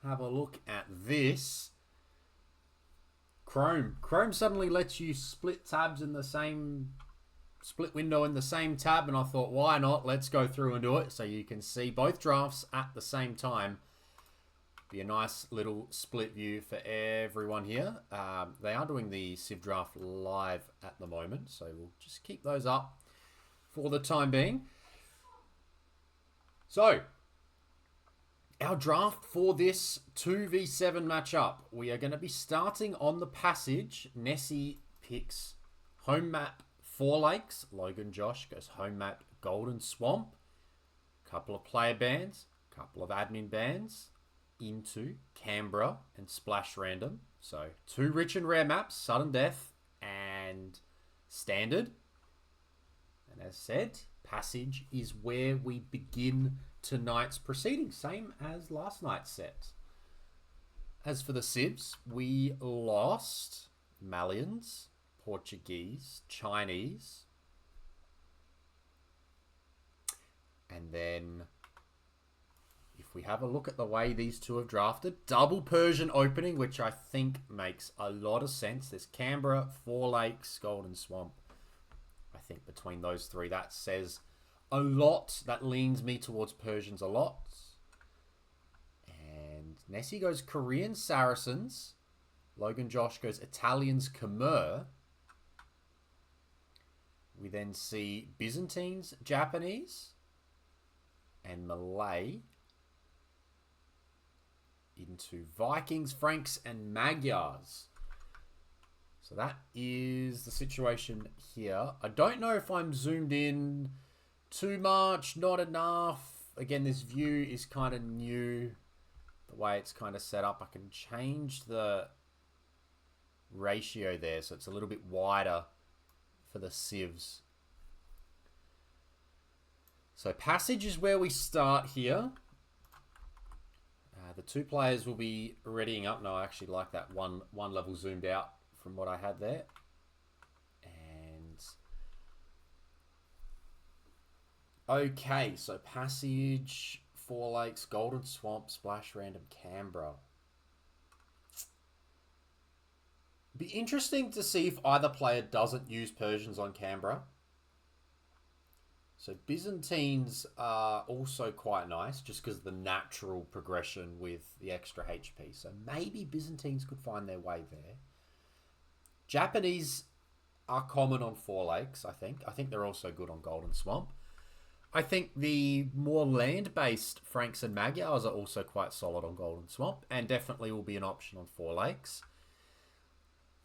have a look at this. Chrome suddenly lets you split tabs in the same split window in the same tab, and I thought, why not? Let's go through and do it so you can see both drafts at the same time. Be a nice little split view for everyone here. They are doing the Civ draft live at the moment, so we'll just keep those up for the time being. So, our draft for this 2v7 matchup. We are going to be starting on the passage. Nessy picks home map 4 Lakes. LoganJosh goes home map Golden Swamp. Couple of player bands, couple of admin bands into Canberra and Splash Random. So 2 rich and rare maps, Sudden Death and Standard. And as said, Passage is where we begin tonight's proceedings, same as last night's set. As for the Civs, we lost Malians, Portuguese, Chinese, and then if we have a look at the way these two have drafted, double Persian opening, which I think makes a lot of sense. There's Canberra, 4 Lakes, Golden Swamp. I think between those 3, that says a lot. That leans me towards Persians a lot. And Nessy goes Korean Saracens. LoganJosh goes Italians Khmer. We then see Byzantines, Japanese, and Malay into Vikings, Franks, and Magyars. So that is the situation here. I don't know if I'm zoomed in too much, not enough. Again, this view is kind of new. The way it's kind of set up, I can change the ratio there so it's a little bit wider for the civs. So passage is where we start here. The 2 players will be readying up. No, I actually like that one level zoomed out from what I had there. And okay, so passage, 4 Lakes, Golden Swamp, Splash Random, Canberra. Be interesting to see if either player doesn't use Persians on Canberra. So Byzantines are also quite nice, just because of the natural progression with the extra HP. So maybe Byzantines could find their way there. Japanese are common on 4 Lakes, I think. I think they're also good on Golden Swamp. I think the more land-based Franks and Magyars are also quite solid on Golden Swamp, and definitely will be an option on 4 Lakes.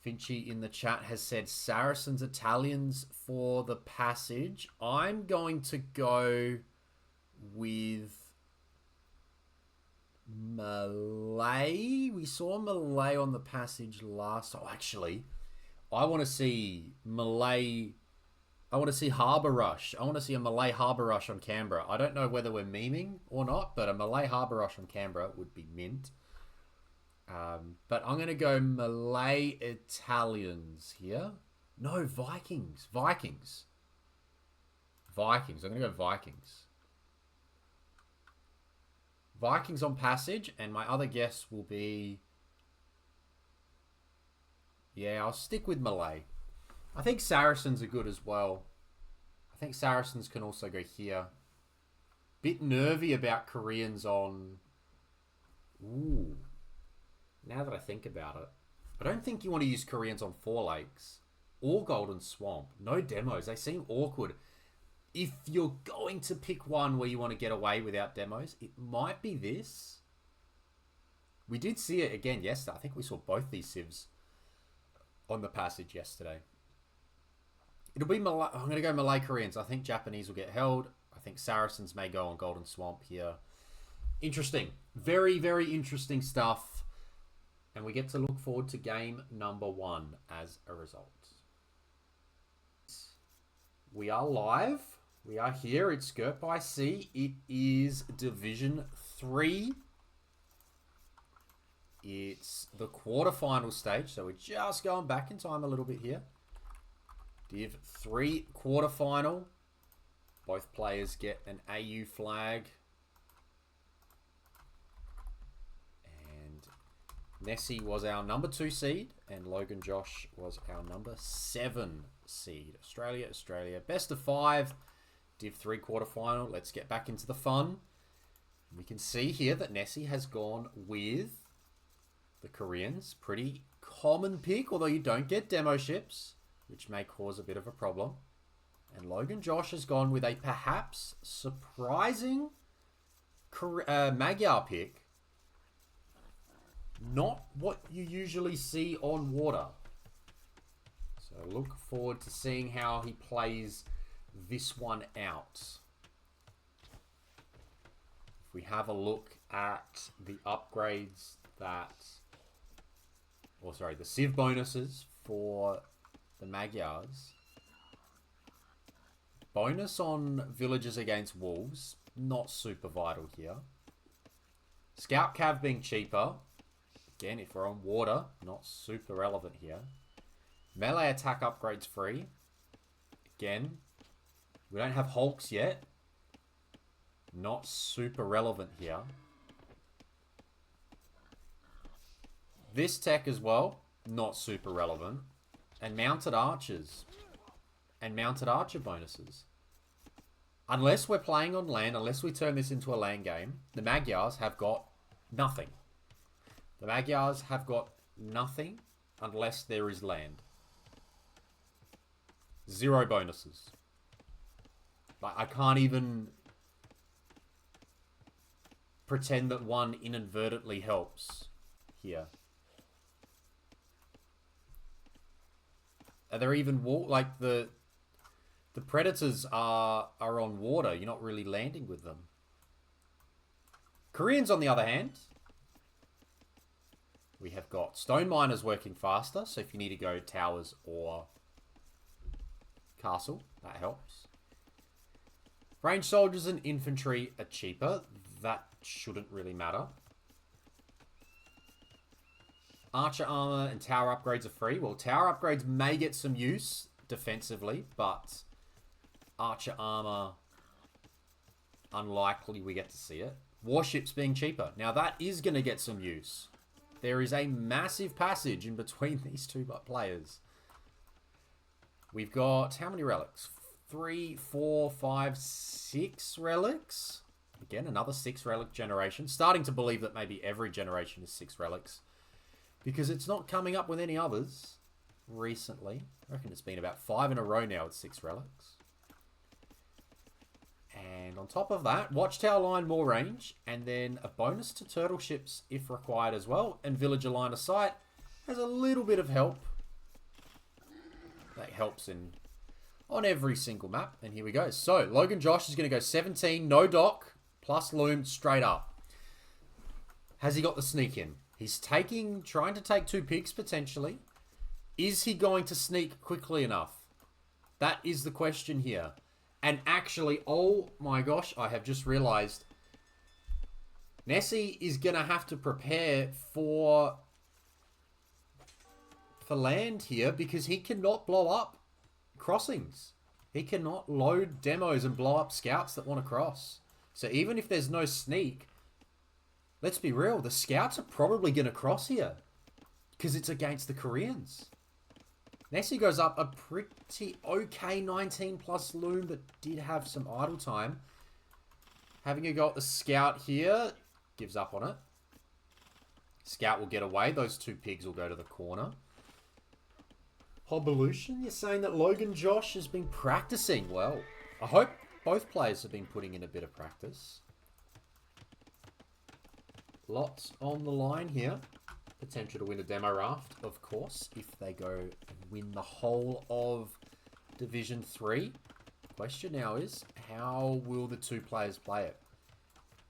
Finchy in the chat has said Saracens, Italians for the passage. I'm going to go with Malay. We saw Malay on the passage last. Oh, actually, I want to see Malay. I want to see Harbour Rush. I want to see a Malay Harbour Rush on Canberra. I don't know whether we're memeing or not, but a Malay Harbour Rush on Canberra would be mint. But I'm going to go Malay Italians here. No, Vikings. Vikings. I'm going to go Vikings. Vikings on passage, and my other guess will be... yeah, I'll stick with Malay. I think Saracens are good as well. I think Saracens can also go here. Bit nervy about Koreans on... ooh. Now that I think about it, I don't think you want to use Koreans on 4 Lakes or Golden Swamp. No demos. They seem awkward. If you're going to pick one where you want to get away without demos, it might be this. We did see it again yesterday. I think we saw both these civs on the passage yesterday. It'll be Malay. I'm going to go Malay Koreans. I think Japanese will get held. I think Saracens may go on Golden Swamp here. Interesting. Very, very interesting stuff. And we get to look forward to game number 1 as a result. We are live. We are here. It's Girt By Sea. It is Division 3. It's the quarterfinal stage. So we're just going back in time a little bit here. Div 3 quarterfinal. Both players get an AU flag. Nessy was our number 2 seed, and LoganJosh was our number 7 seed. Australia, Australia. Best of 5. Div 3 quarterfinal. Let's get back into the fun. We can see here that Nessy has gone with the Koreans. Pretty common pick, although you don't get demo ships, which may cause a bit of a problem. And LoganJosh has gone with a perhaps surprising Magyar pick. Not what you usually see on water. So look forward to seeing how he plays this one out. If we have a look at the upgrades that... Or sorry, the Civ bonuses for the Magyars. Bonus on villages against wolves. Not super vital here. Scout Cav being cheaper. Again, if we're on water, not super relevant here. Melee attack upgrades free. Again, we don't have Hulks yet. Not super relevant here. This tech as well, not super relevant. And mounted archers. And mounted archer bonuses. Unless we're playing on land, unless we turn this into a land game, the Magyars have got nothing. The Magyars have got nothing unless there is land. 0 bonuses. Like, I can't even pretend that one inadvertently helps here. Are there even like the predators are on water? You're not really landing with them. Koreans, on the other hand, we have got stone miners working faster. So if you need to go towers or castle, that helps. Range soldiers and infantry are cheaper. That shouldn't really matter. Archer armor and tower upgrades are free. Well, tower upgrades may get some use defensively, but archer armor, unlikely we get to see it. Warships being cheaper. Now that is going to get some use. There is a massive passage in between these two players. We've got how many relics? 3, 4, 5, 6 relics. Again, another 6 relic generation. Starting to believe that maybe every generation is 6 relics, because it's not coming up with any others recently. I reckon it's been about 5 in a row now with 6 relics. And on top of that, Watchtower line more range, and then a bonus to turtle ships if required as well. And villager line of sight has a little bit of help. That helps on every single map. And here we go. So LoganJosh is going to go 17, no dock, plus loom straight up. Has he got the sneak in? He's trying to take 2 picks potentially. Is he going to sneak quickly enough? That is the question here. And actually, oh my gosh, I have just realized Nessy is going to have to prepare for land here, because he cannot blow up crossings. He cannot load demos and blow up scouts that want to cross. So even if there's no sneak, let's be real, the scouts are probably going to cross here because it's against the Koreans. Nessy goes up a pretty okay 19 plus loom, but did have some idle time. Having a go at the scout here, gives up on it. Scout will get away. Those 2 pigs will go to the corner. Hobolution, you're saying that LoganJosh has been practicing. Well, I hope both players have been putting in a bit of practice. Lots on the line here. Potential to win a demo raft, of course, if they go and win the whole of Division 3. Question now is, how will the 2 players play it?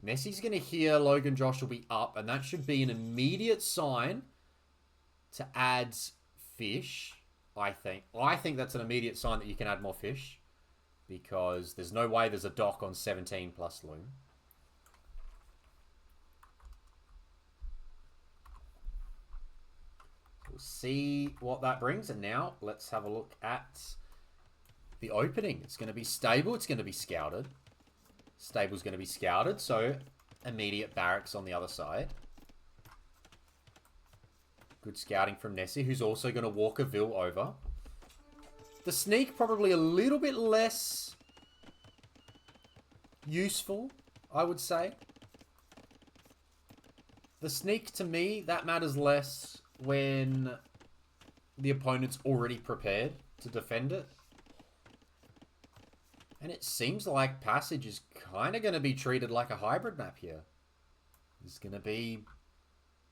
Nessy's going to hear LoganJosh will be up, and that should be an immediate sign to add fish, I think. I think that's an immediate sign that you can add more fish, because there's no way there's a dock on 17 plus loom. We'll see what that brings. And now let's have a look at the opening. It's going to be stable. It's going to be scouted. Stable's going to be scouted. So immediate barracks on the other side. Good scouting from Nessy, who's also going to walk a Vil over. The sneak probably a little bit less useful, I would say. The sneak, to me, that matters less when the opponent's already prepared to defend it. And it seems like Passage is kind of going to be treated like a hybrid map here. There's going to be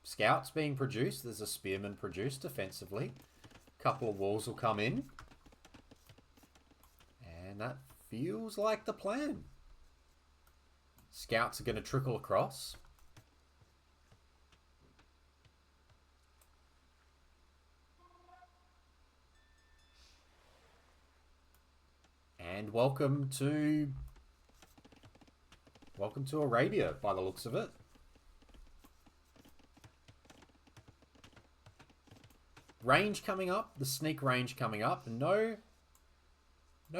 scouts being produced. There's a spearman produced defensively. A couple of walls will come in. And that feels like the plan. Scouts are going to trickle across. And welcome to Arabia, by the looks of it. Range coming up, the sneak range coming up. No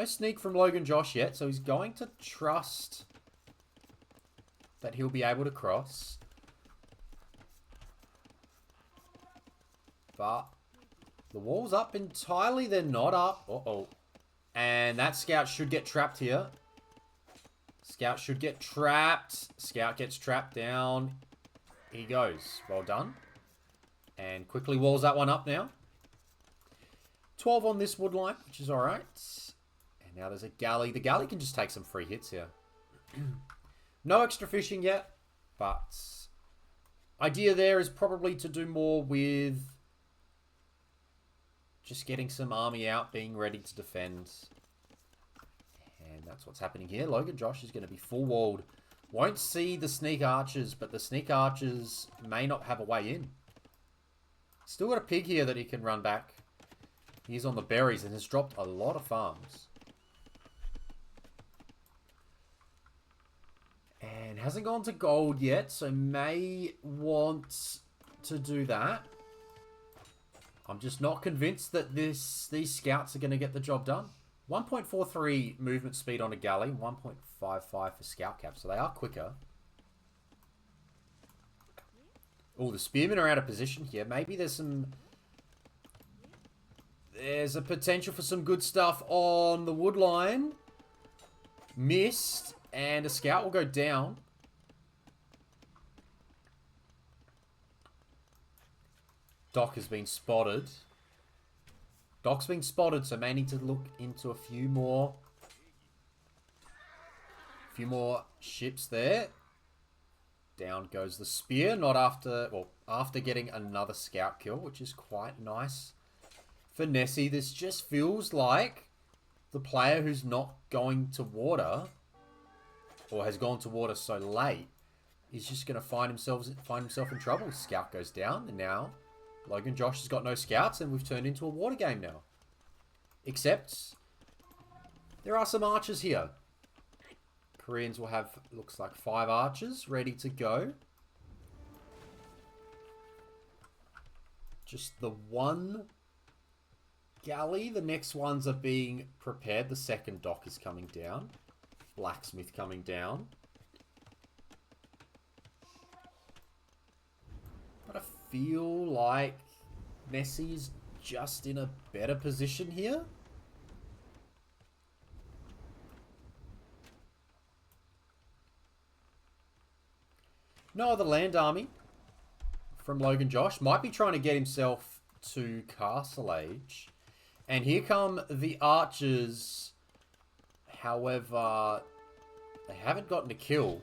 sneak from LoganJosh yet, so he's going to trust that he'll be able to cross. But the wall's up entirely. They're not up. Uh-oh. And that scout should get trapped here. Scout should get trapped. Scout gets trapped down. He goes. Well done. And quickly walls that one up now. 12 on this wood line, which is alright. And now there's a galley. The galley can just take some free hits here. No extra fishing yet. But idea there is probably to do more with just getting some army out, being ready to defend. And that's what's happening here. LoganJosh is going to be full walled. Won't see the sneak archers, but the sneak archers may not have a way in. Still got a pig here that he can run back. He's on the berries and has dropped a lot of farms. And hasn't gone to gold yet, so may want to do that. I'm just not convinced that these scouts are going to get the job done. 1.43 movement speed on a galley, 1.55 for scout cap, so they are quicker. Oh, the spearmen are out of position here. Maybe there's a potential for some good stuff on the wood line. Missed, and a scout will go down. Doc has been spotted. Doc's been spotted, so may need to look into a few more ships there. Down goes the spear, not after, well, after getting another scout kill, which is quite nice for Nessy. This just feels like the player who's not going to water, or has gone to water so late, is just going to find himself in trouble. Scout goes down, and now LoganJosh has got no scouts, and we've turned into a water game now. Except there are some archers here. Koreans will have, looks like, 5 archers ready to go. Just the one galley. The next ones are being prepared. The second dock is coming down. Blacksmith coming down. But I feel like Nessy is just in a better position here. No other land army from LoganJosh. Might be trying to get himself to Castle Age. And here come the archers. However, they haven't gotten a kill.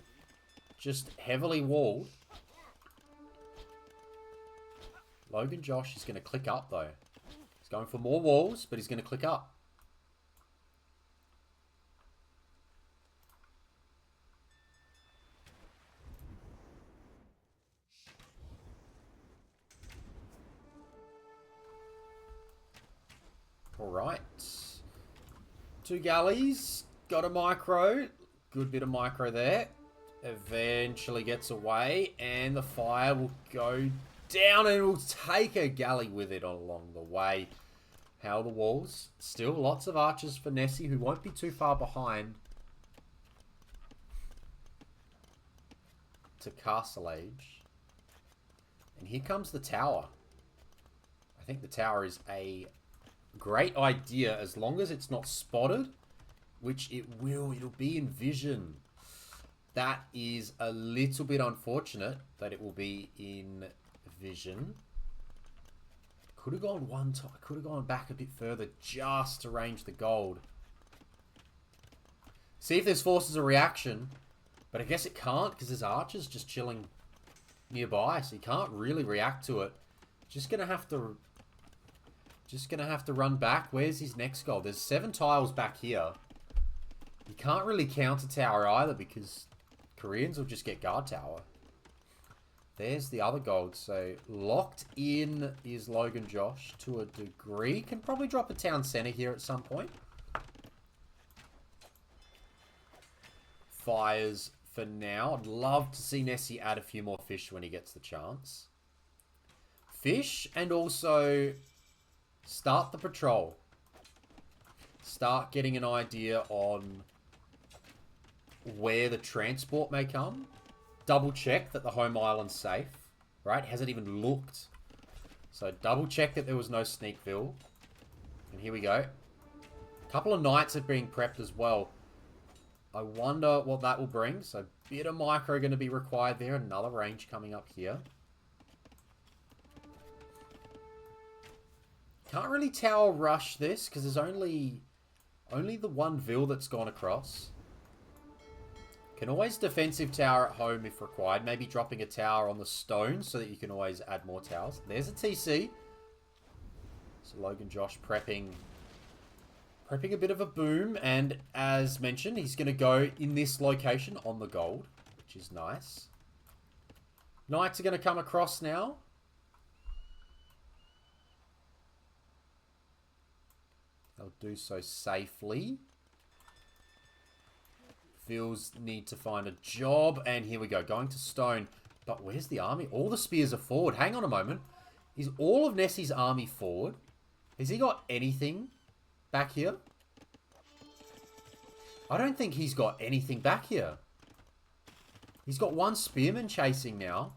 Just heavily walled. LoganJosh is going to click up, though. He's going for more walls, but he's going to click up. Alright. 2 galleys. Got a micro. Good bit of micro there. Eventually gets away. And the fire will go down and it will take a galley with it along the way. How are the walls? Still lots of archers for Nessy, who won't be too far behind to Castle Age. And here comes the tower. think the tower is a great idea as long as it's not spotted, which it will. It'll be in vision. That is a little bit unfortunate that it will be in vision. Could have gone one time. Could have gone back a bit further just to range the gold. See if this forces a reaction. But I guess it can't because there's archers just chilling nearby. So you can't really react to it. Just gonna have to run back. Where's his next gold? There's 7 tiles back here. You can't really counter tower either because Koreans will just get guard tower. There's the other gold. So locked in is LoganJosh to a degree. Can probably drop a town center here at some point. Fires for now. I'd love to see Nessy add a few more fish when he gets the chance. Fish and also start the patrol. Start getting an idea on where the transport may come. Double check that the home island's safe. Right? Hasn't even looked. So double check that there was no sneakville. And here we go. A couple of knights are being prepped as well. I wonder what that will bring. So a bit of micro going to be required there. Another range coming up here. Can't really tower rush this because there's only the one Ville that's gone across. Can always defensive tower at home if required. Maybe dropping a tower on the stone so that you can always add more towers. There's a TC. So LoganJosh prepping a bit of a boom. And as mentioned, he's going to go in this location on the gold, which is nice. Knights are going to come across now. They'll do so safely. Vills need to find a job. And here we go. Going to stone. But where's the army? All the spears are forward. Hang on a moment. Is all of Nessy's army forward? Has he got anything back here? I don't think he's got anything back here. He's got one spearman chasing now.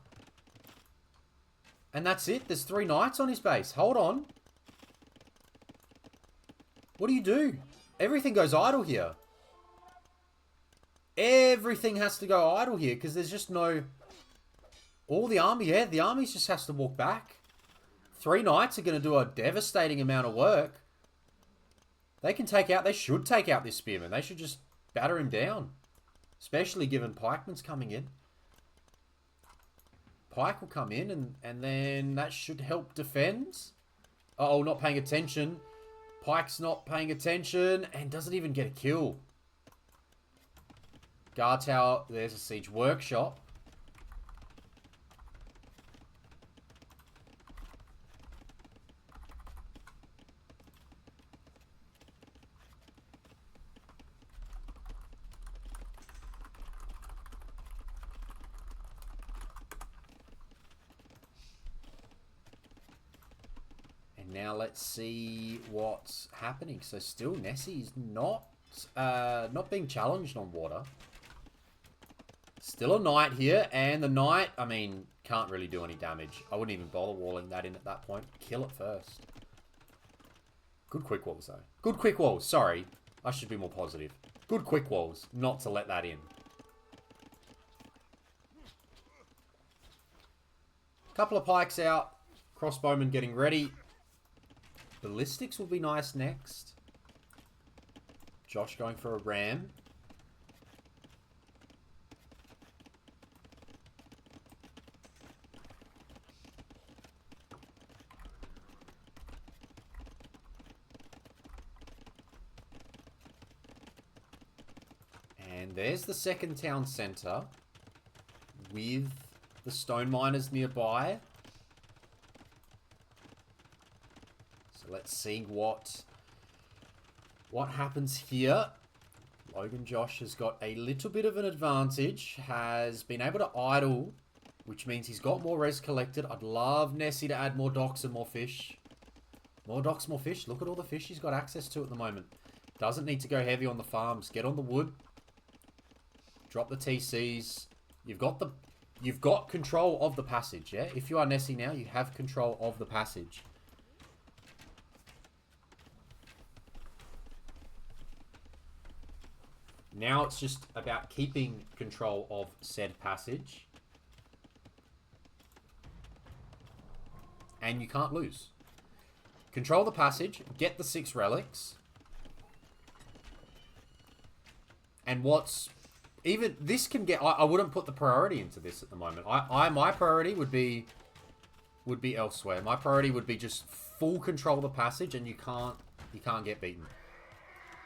And that's it. There's 3 knights on his base. Hold on. What do you do? Everything goes idle here. Everything has to go idle here because there's just no... All the army, yeah, the army just has to walk back. 3 knights are going to do a devastating amount of work. They can take out, they should take out this spearman. They should just batter him down. Especially given pikeman's coming in. Pike will come in and then that should help defend. Uh-oh, not paying attention. Pike's not paying attention and doesn't even get a kill. Guard tower, there's a siege workshop. And now let's see what's happening. So still Nessy's not being challenged on water. Still a knight here, and the knight, I mean, can't really do any damage. I wouldn't even bother walling that in at that point. Kill it first. Good quick walls, though. Good quick walls, sorry. I should be more positive. Good quick walls, not to let that in. Couple of pikes out. Crossbowmen getting ready. Ballistics will be nice next. Josh going for a ram. And there's the second town centre with the stone miners nearby. So let's see what happens here. LoganJosh has got a little bit of an advantage. Has been able to idle, which means he's got more res collected. I'd love Nessy to add more docks and more fish. More docks, more fish. Look at all the fish he's got access to at the moment. Doesn't need to go heavy on the farms. Get on the wood. Drop the TCs. You've got control of the passage, yeah? If you are Nessy now, you have control of the passage. Now it's just about keeping control of said passage. And you can't lose. Control the passage, get the 6 relics. And what's... Even this can get... I wouldn't put the priority into this at the moment. My priority would be elsewhere. My priority would be just full control of the passage, and you can't get beaten.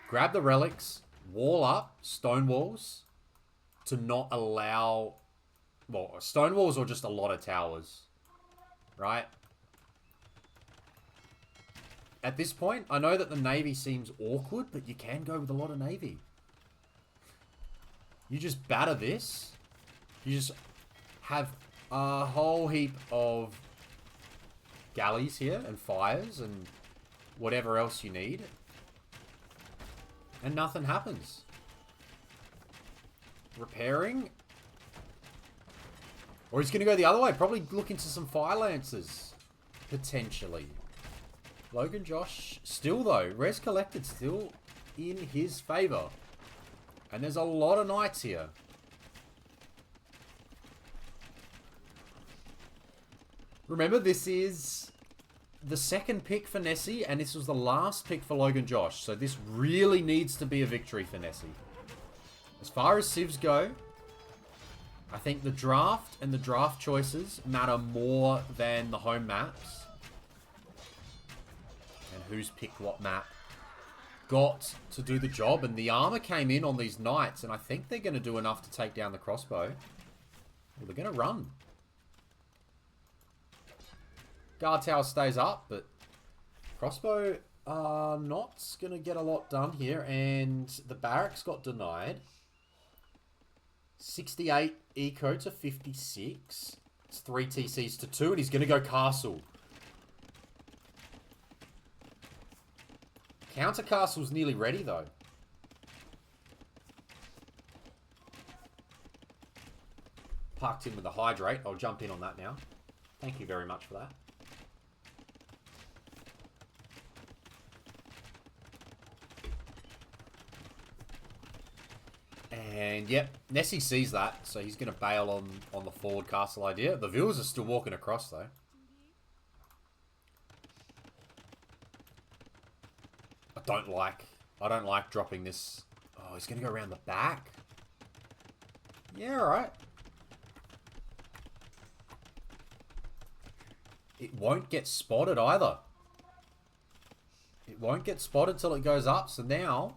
Grab the relics, wall up, stone walls, to not allow... Well, stone walls or just a lot of towers. Right? At this point, I know that the navy seems awkward, but you can go with a lot of navy. You just batter this. You just have a whole heap of galleys here and fires and whatever else you need. And nothing happens. Repairing. Or he's going to go the other way. Probably look into some fire lancers. Potentially. LoganJosh, still though, res collected still in his favour. And there's a lot of knights here. Remember, this is the second pick for Nessy, and this was the last pick for LoganJosh. So this really needs to be a victory for Nessy. As far as civs go, I think the draft and the draft choices matter more than the home maps. And who's picked what map got to do the job. And the armor came in on these knights, and I think they're going to do enough to take down the crossbow. Well, they're going to run. Guard tower stays up, but crossbow not going to get a lot done here. And the barracks got denied. 68 eco to 56. It's 3 TCs to 2, and he's going to go castle. Counter castle's nearly ready, though. Parked in with a hydrate. I'll jump in on that now. Thank you very much for that. And, yep, Nessy sees that, so he's going to bail on the forward castle idea. The viewers are still walking across, though. I don't like dropping this. Oh, he's going to go around the back. Yeah, alright. It won't get spotted either. It won't get spotted till it goes up. So now,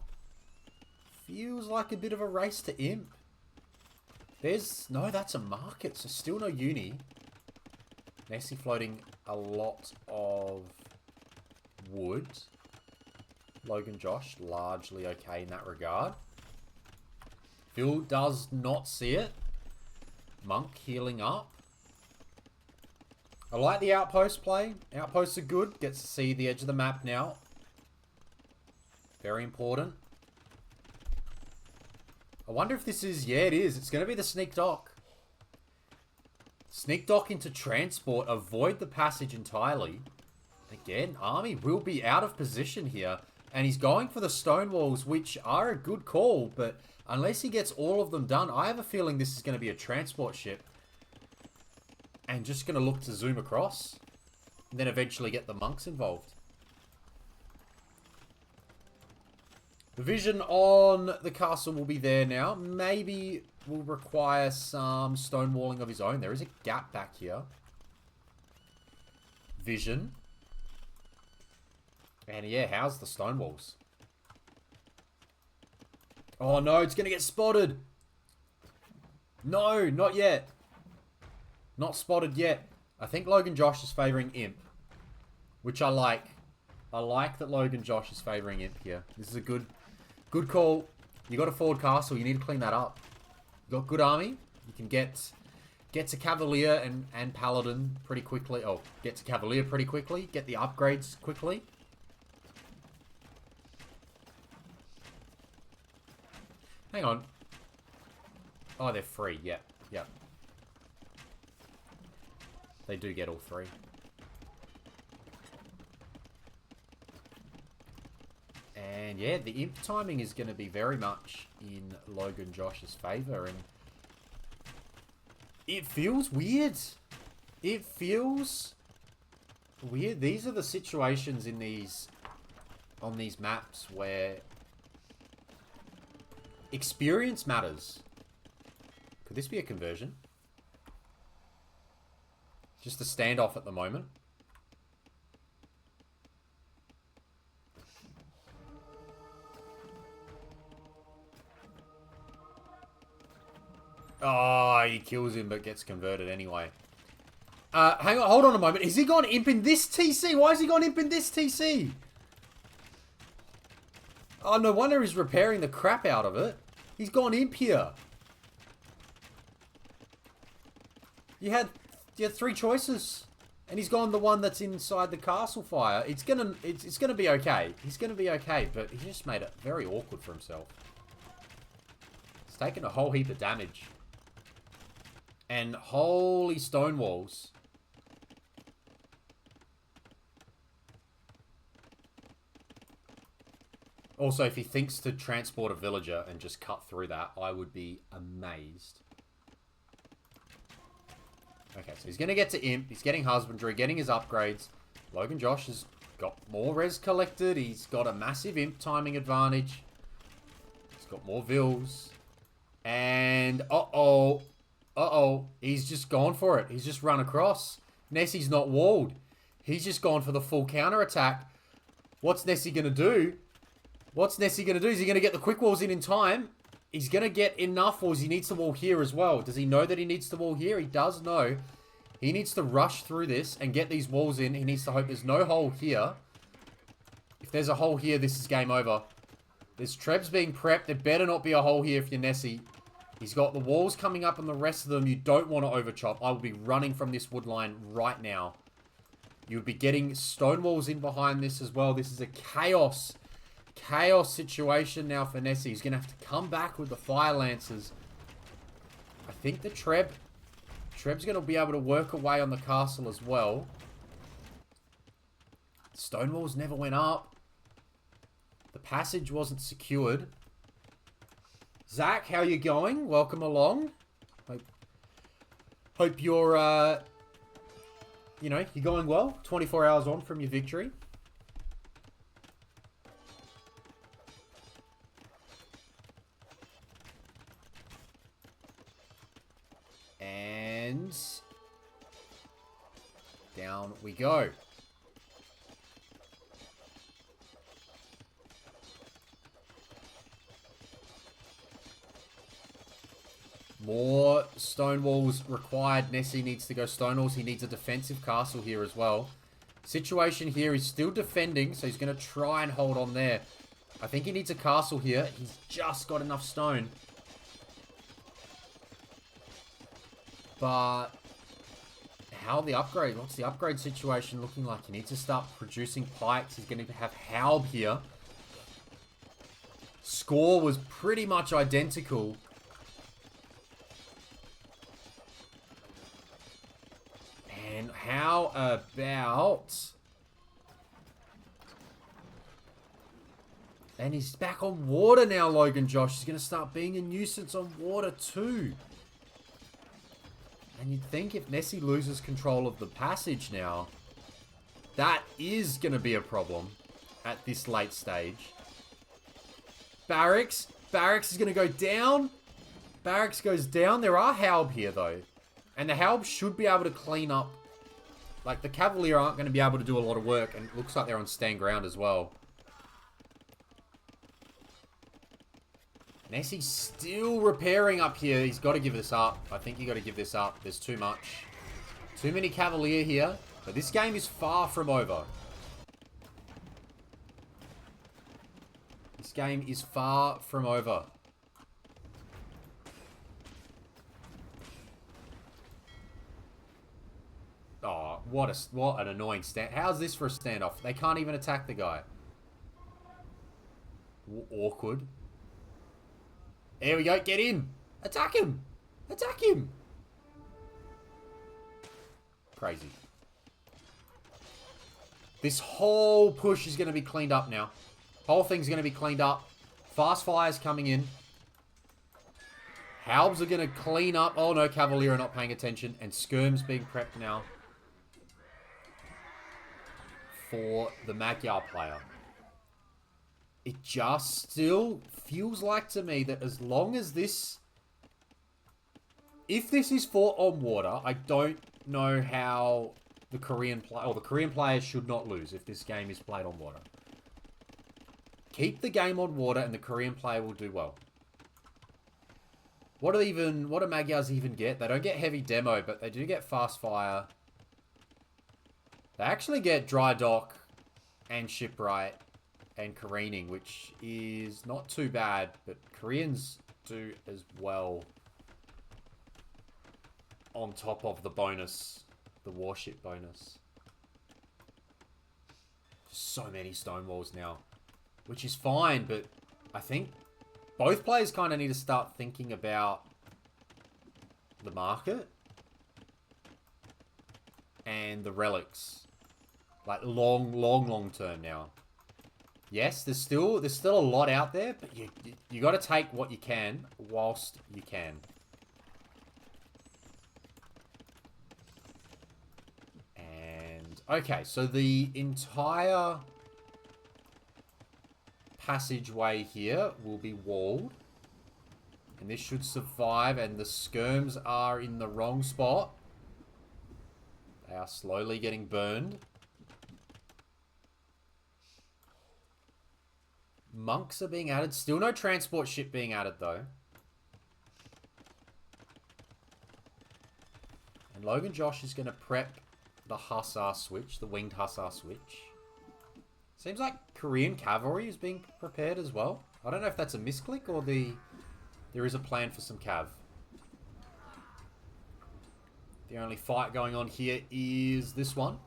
feels like a bit of a race to imp. No, that's a market. So still no uni. Nessy floating a lot of wood. LoganJosh, largely okay in that regard. Phil does not see it. Monk healing up. I like the outpost play. Outposts are good. Gets to see the edge of the map now. Very important. I wonder if this is... Yeah, it is. It's going to be the sneak dock. Sneak dock into transport. Avoid the passage entirely. Again, army will be out of position here. And he's going for the stone walls, which are a good call. But unless he gets all of them done, I have a feeling this is going to be a transport ship. And just going to look to zoom across. And then eventually get the monks involved. The vision on the castle will be there now. Maybe will require some stonewalling of his own. There is a gap back here. Vision. And yeah, how's the stone walls? Oh no, it's going to get spotted. No, not yet. Not spotted yet. I think LoganJosh is favouring Imp. Which I like. I like that LoganJosh is favouring Imp here. This is a good call. You got a forward castle. You need to clean that up. You got good army. You can get to Cavalier and Paladin pretty quickly. Oh, get to Cavalier pretty quickly. Get the upgrades quickly. Hang on. Oh, they're free. Yep. Yep. They do get all three. And yeah, the imp timing is going to be very much in LoganJosh's favour. And it feels weird. It feels weird. These are the situations in these, on these maps where experience matters. Could this be a conversion? Just a standoff at the moment. Oh, he kills him but gets converted anyway. Hang on, hold on a moment. Is he gone imp in this TC? Why has he gone imp in this TC? Oh, no wonder he's repairing the crap out of it. He's gone imp here. You had 3 choices. And he's gone the one that's inside the castle fire. It's gonna be okay. He's gonna be okay, but he just made it very awkward for himself. He's taken a whole heap of damage. And holy stone walls. Also, if he thinks to transport a villager and just cut through that, I would be amazed. Okay, so he's going to get to imp. He's getting husbandry, getting his upgrades. LoganJosh has got more res collected. He's got a massive imp timing advantage. He's got more vills. And, uh-oh. Uh-oh. He's just gone for it. He's just run across. Nessy's not walled. He's just gone for the full counter attack. What's Nessy going to do? What's Nessy going to do? Is he going to get the quick walls in time? He's going to get enough walls. He needs the wall here as well. Does he know that he needs the wall here? He does know. He needs to rush through this and get these walls in. He needs to hope there's no hole here. If there's a hole here, this is game over. There's trebs being prepped. There better not be a hole here if you're Nessy. He's got the walls coming up and the rest of them you don't want to overchop. I will be running from this wood line right now. You'll be getting stone walls in behind this as well. This is a chaos situation now for Nessy. He's going to have to come back with the fire lancers. I think the Treb's going to be able to work away on the castle as well. Stone walls never went up. The passage wasn't secured. Zach, how you going? Welcome along. Hope you're, you know, you're going well. 24 hours on from your victory. And down we go. More stone walls required. Nessy needs to go stone walls. He needs a defensive castle here as well. Situation here is still defending, so he's going to try and hold on there. I think he needs a castle here. He's just got enough stone. But how the upgrade? What's the upgrade situation looking like? He needs to start producing pikes. He's going to have Halb here. Score was pretty much identical. And how about... And he's back on water now, LoganJosh. He's going to start being a nuisance on water too. And you'd think if Nessy loses control of the passage now, that is going to be a problem at this late stage. Barracks. Barracks is going to go down. Barracks goes down. There are Halb here, though. And the Halb should be able to clean up. Like, the Cavalier aren't going to be able to do a lot of work. And it looks like they're on stand ground as well. Nessy's still repairing up here. He's got to give this up. I think you got to give this up. There's too much. Too many Cavalier here. But this game is far from over. This game is far from over. Oh, what an annoying stand. How's this for a standoff? They can't even attack the guy. Awkward. There we go. Get in. Attack him. Attack him. Crazy. This whole push is going to be cleaned up now. Whole thing's going to be cleaned up. Fast fires coming in. Halbs are going to clean up. Oh no, Cavalier are not paying attention. And Skirm's being prepped now for the Magyar player. It just still feels like to me that as long as this... If this is fought on water, I don't know how the Korean player... Or the Korean players should not lose if this game is played on water. Keep the game on water and the Korean player will do well. What do Magyars even get? They don't get heavy demo, but they do get fast fire. They actually get dry dock and shipwright and careening, which is not too bad, but Koreans do as well on top of the bonus, the warship bonus. So many stonewalls now, which is fine, but I think both players kind of need to start thinking about the market and the relics. Like long term now. Yes, there's still a lot out there, but you got to take what you can whilst you can. And okay, so the entire passageway here will be walled. And this should survive, and the skirms are in the wrong spot. They are slowly getting burned. Monks are being added. Still no transport ship being added, though. And LoganJosh is going to prep the Hussar switch, the winged Hussar switch. Seems like Korean cavalry is being prepared as well. I don't know if that's a misclick or there is a plan for some cav. The only fight going on here is this one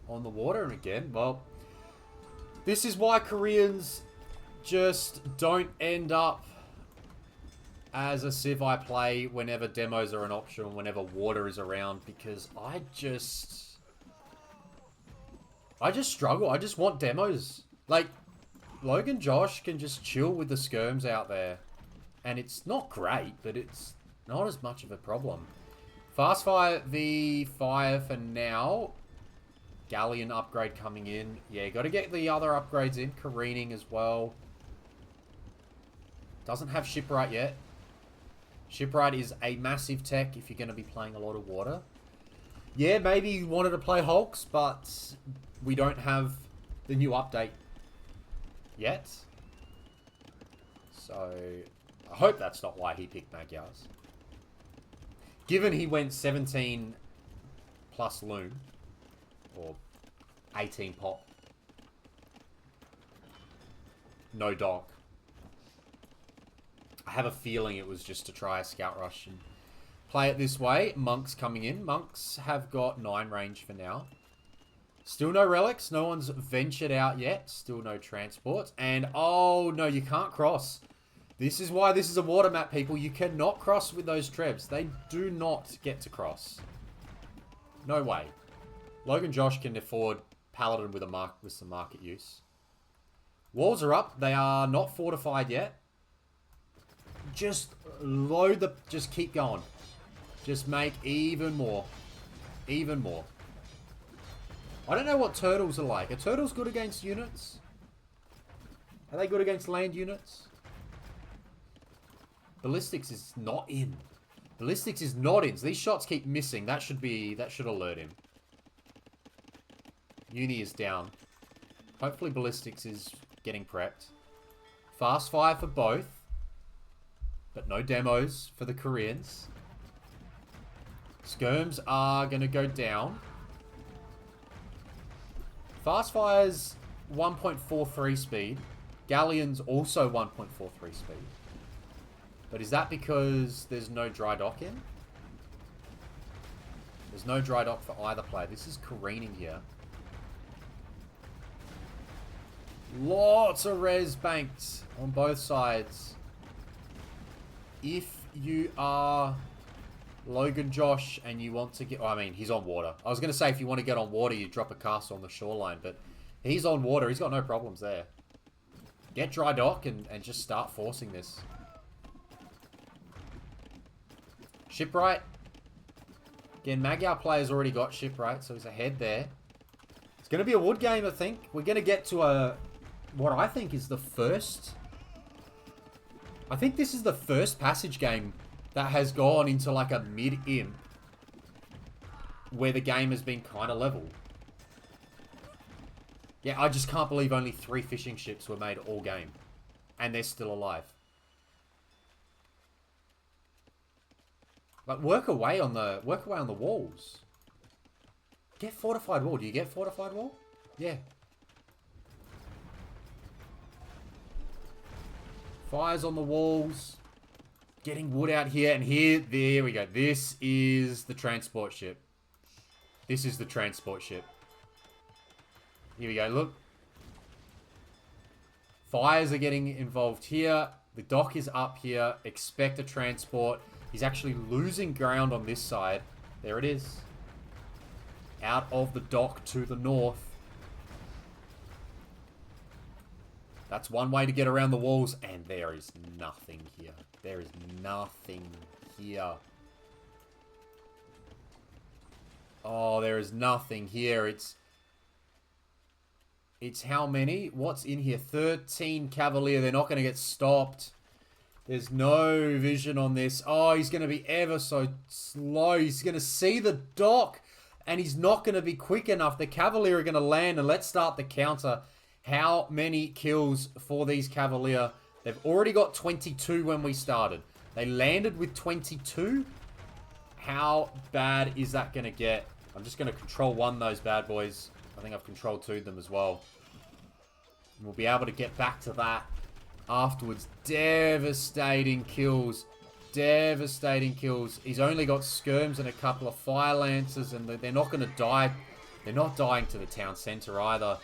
on the water. And again, well, this is why Koreans just don't end up as a civ I play whenever demos are an option, or whenever water is around, because I just struggle. I just want demos. Like, LoganJosh can just chill with the skirms out there. And it's not great, but it's not as much of a problem. Fast fire the fire for now. Galleon upgrade coming in. Yeah, got to get the other upgrades in. Careening as well. Doesn't have shipwright yet. Shipwright is a massive tech if you're going to be playing a lot of water. Yeah, maybe you wanted to play Hulks, but we don't have the new update yet. So I hope that's not why he picked Magyars. Given he went 17 plus loon, or 18 pop, no dock. I have a feeling it was just to try a scout rush and play it this way. Monks coming in. Monks have got 9 range for now. Still no relics. No one's ventured out yet. Still no transports. And, oh, no, you can't cross. This is why this is a water map, people. You cannot cross with those trebs. They do not get to cross. No way. LoganJosh can afford Paladin with some market use. Walls are up. They are not fortified yet. Just load the... Just keep going. Just make even more. Even more. I don't know what turtles are like. Are turtles good against units? Are they good against land units? Ballistics is not in. Ballistics is not in. So these shots keep missing. That should alert him. Uni is down. Hopefully Ballistics is getting prepped. Fast fire for both. But no demos for the Koreans. Skirms are going to go down. Fast fire's 1.43 speed. Galleon's also 1.43 speed. But is that because there's no dry dock in? There's no dry dock for either player. This is careening here. Lots of res banked on both sides. If you are LoganJosh and you want to get... Oh, I mean, he's on water. I was going to say if you want to get on water, you drop a castle on the shoreline. But he's on water. He's got no problems there. Get dry dock and just start forcing this. Shipwright. Again, Magyar player's already got Shipwright, so he's ahead there. It's going to be a wood game, I think. We're going to get to what I think is the first... I think this is the first passage game that has gone into like a mid-imp where the game has been kind of level. Yeah, I just can't believe only 3 fishing ships were made all game. And they're still alive. But work away on the walls. Get fortified wall. Do you get fortified wall? Yeah. Fires on the walls. Getting wood out here. And here, there we go. This is the transport ship. This is the transport ship. Here we go, look. Fires are getting involved here. The dock is up here. Expect a transport. He's actually losing ground on this side. There it is. Out of the dock to the north. That's one way to get around the walls. And there is nothing here. There is nothing here. Oh, there is nothing here. It's how many? What's in here? 13 Cavalier. They're not going to get stopped. There's no vision on this. Oh, he's going to be ever so slow. He's going to see the dock. And he's not going to be quick enough. The Cavalier are going to land. And let's start the counter. How many kills for these Cavalier? They've already got 22 when we started. They landed with 22. How bad is that going to get? I'm just going to control 1 those bad boys. I think I've controlled 2 of them as well. And we'll be able to get back to that afterwards. Devastating kills. Devastating kills. He's only got skirms and a couple of fire lances, and they're not going to die. They're not dying to the town centre either.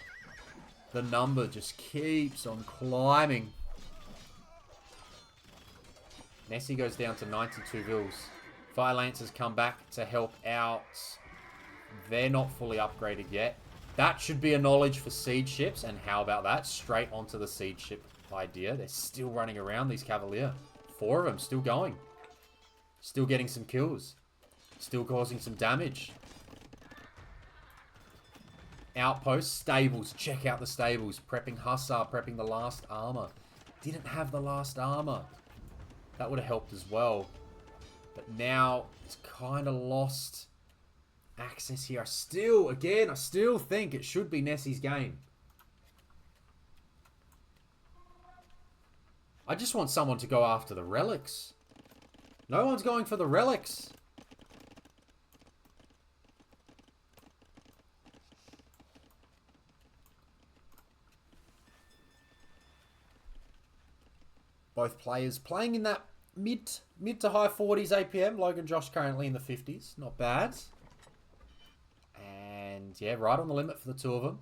The number just keeps on climbing. Nessy goes down to 92 vils. Fire lancers come back to help out. They're not fully upgraded yet. That should be a knowledge for siege ships. And how about that? Straight onto the siege ship idea. They're still running around, these Cavalier. 4 of them still going. Still getting some kills. Still causing some damage. Outposts, stables. Check out the stables. Prepping Hussar, prepping the last armor. Didn't have the last armor. That would have helped as well. But now it's kind of lost access here. I still think it should be Nessy's game. I just want someone to go after the relics. No one's going for the relics. Both players playing in that mid to high 40s APM. LoganJosh currently in the 50s. Not bad. And yeah, right on the limit for the 2 of them.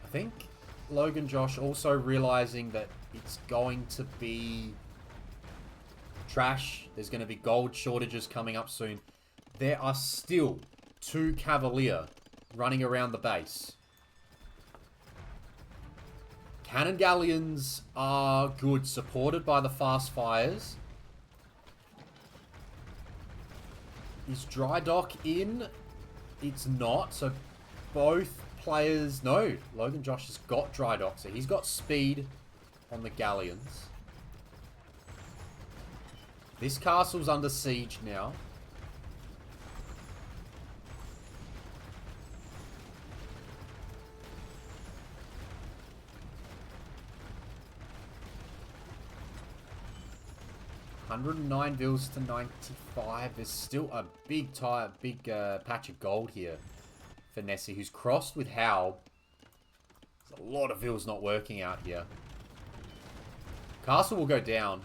I think LoganJosh also realizing that it's going to be trash. There's going to be gold shortages coming up soon. There are still 2 Cavalier running around the base. Cannon galleons are good, supported by the fast fires. Is dry dock in? It's not. So both players... No, LoganJosh has got dry dock. So he's got speed on the galleons. This castle's under siege now. $109 vils to 95. There's still a big patch of gold here for Nessy, who's crossed with Hal. There's a lot of vils not working out here. Castle will go down.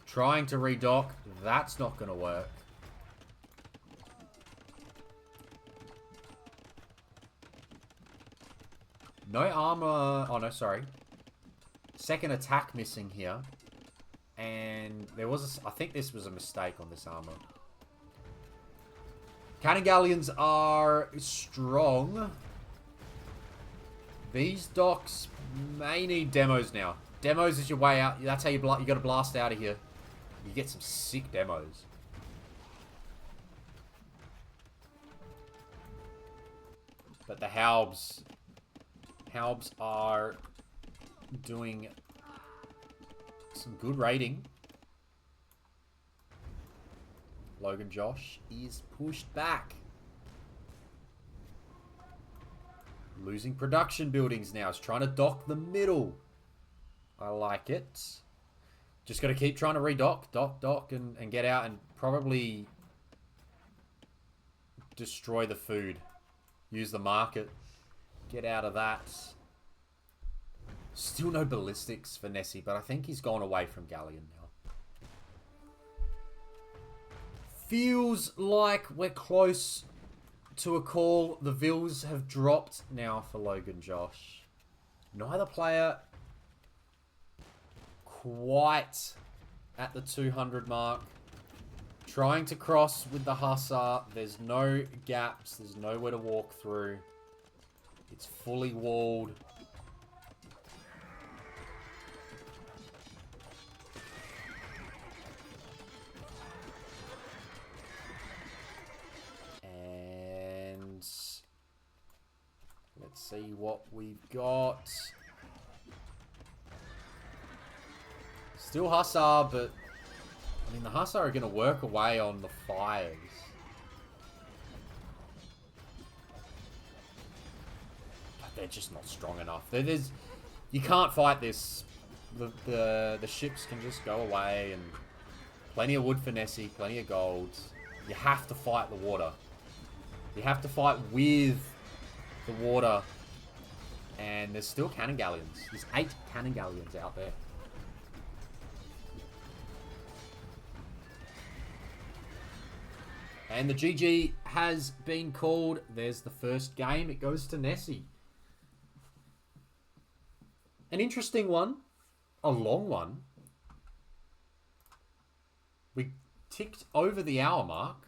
Trying to redock. That's not going to work. No armor. Oh, no, sorry. Second attack missing here. And there was I think this was a mistake on this armor. Cannon galleons are strong. These docks may need demos now. Demos is your way out. That's how you got to blast out of here. You get some sick demos. But the Halbs are doing some good raiding. LoganJosh is pushed back. Losing production buildings now. He's trying to dock the middle. I like it. Just got to keep trying to redock, dock, and get out and probably destroy the food. Use the market. Get out of that. Still no ballistics for Nessy, but I think he's gone away from Galleon now. Feels like we're close to a call. The Vils have dropped now for LoganJosh. Neither player quite at the 200 mark. Trying to cross with the Hussar. There's no gaps. There's nowhere to walk through. It's fully walled. And let's see what we've got. Still Hussar, but I mean, the Hussar are going to work away on the fires. But they're just not strong enough. You can't fight this. The ships can just go away, and plenty of wood for Nessy, plenty of gold. You have to fight the water. You have to fight with the water. And there's still cannon galleons. There's 8 cannon galleons out there. And the GG has been called. There's the first game. It goes to Nessy. An interesting one. A long one. We ticked over the hour mark.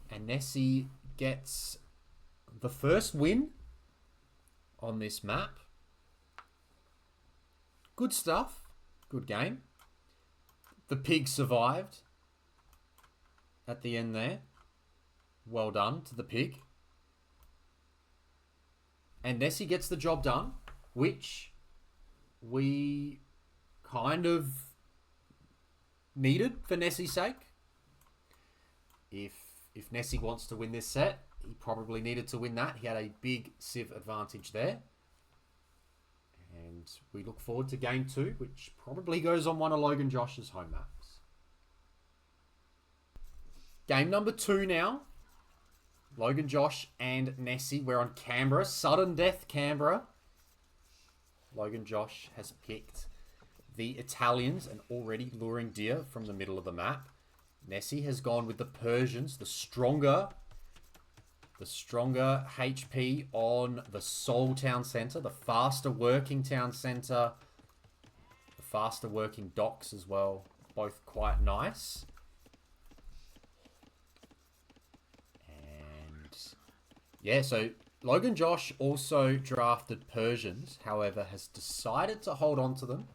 And Nessy gets the first win on this map. Good stuff. Good game. The pig survived at the end there. Well done to the pig. And Nessy gets the job done, which we kind of needed for Nessy's sake. If Nessy wants to win this set, he probably needed to win that. He had a big civ advantage there. And we look forward to game 2, which probably goes on one of LoganJosh's home maps. Game number 2 now. LoganJosh and Nessy. We're on Canberra. Sudden death Canberra. LoganJosh has picked the Italians and already luring deer from the middle of the map. Nessy has gone with the Persians, the stronger HP on the Seoul town centre, the faster working town centre, the faster working docks as well. Both quite nice. And yeah, so LoganJosh also drafted Persians, however, has decided to hold on to them.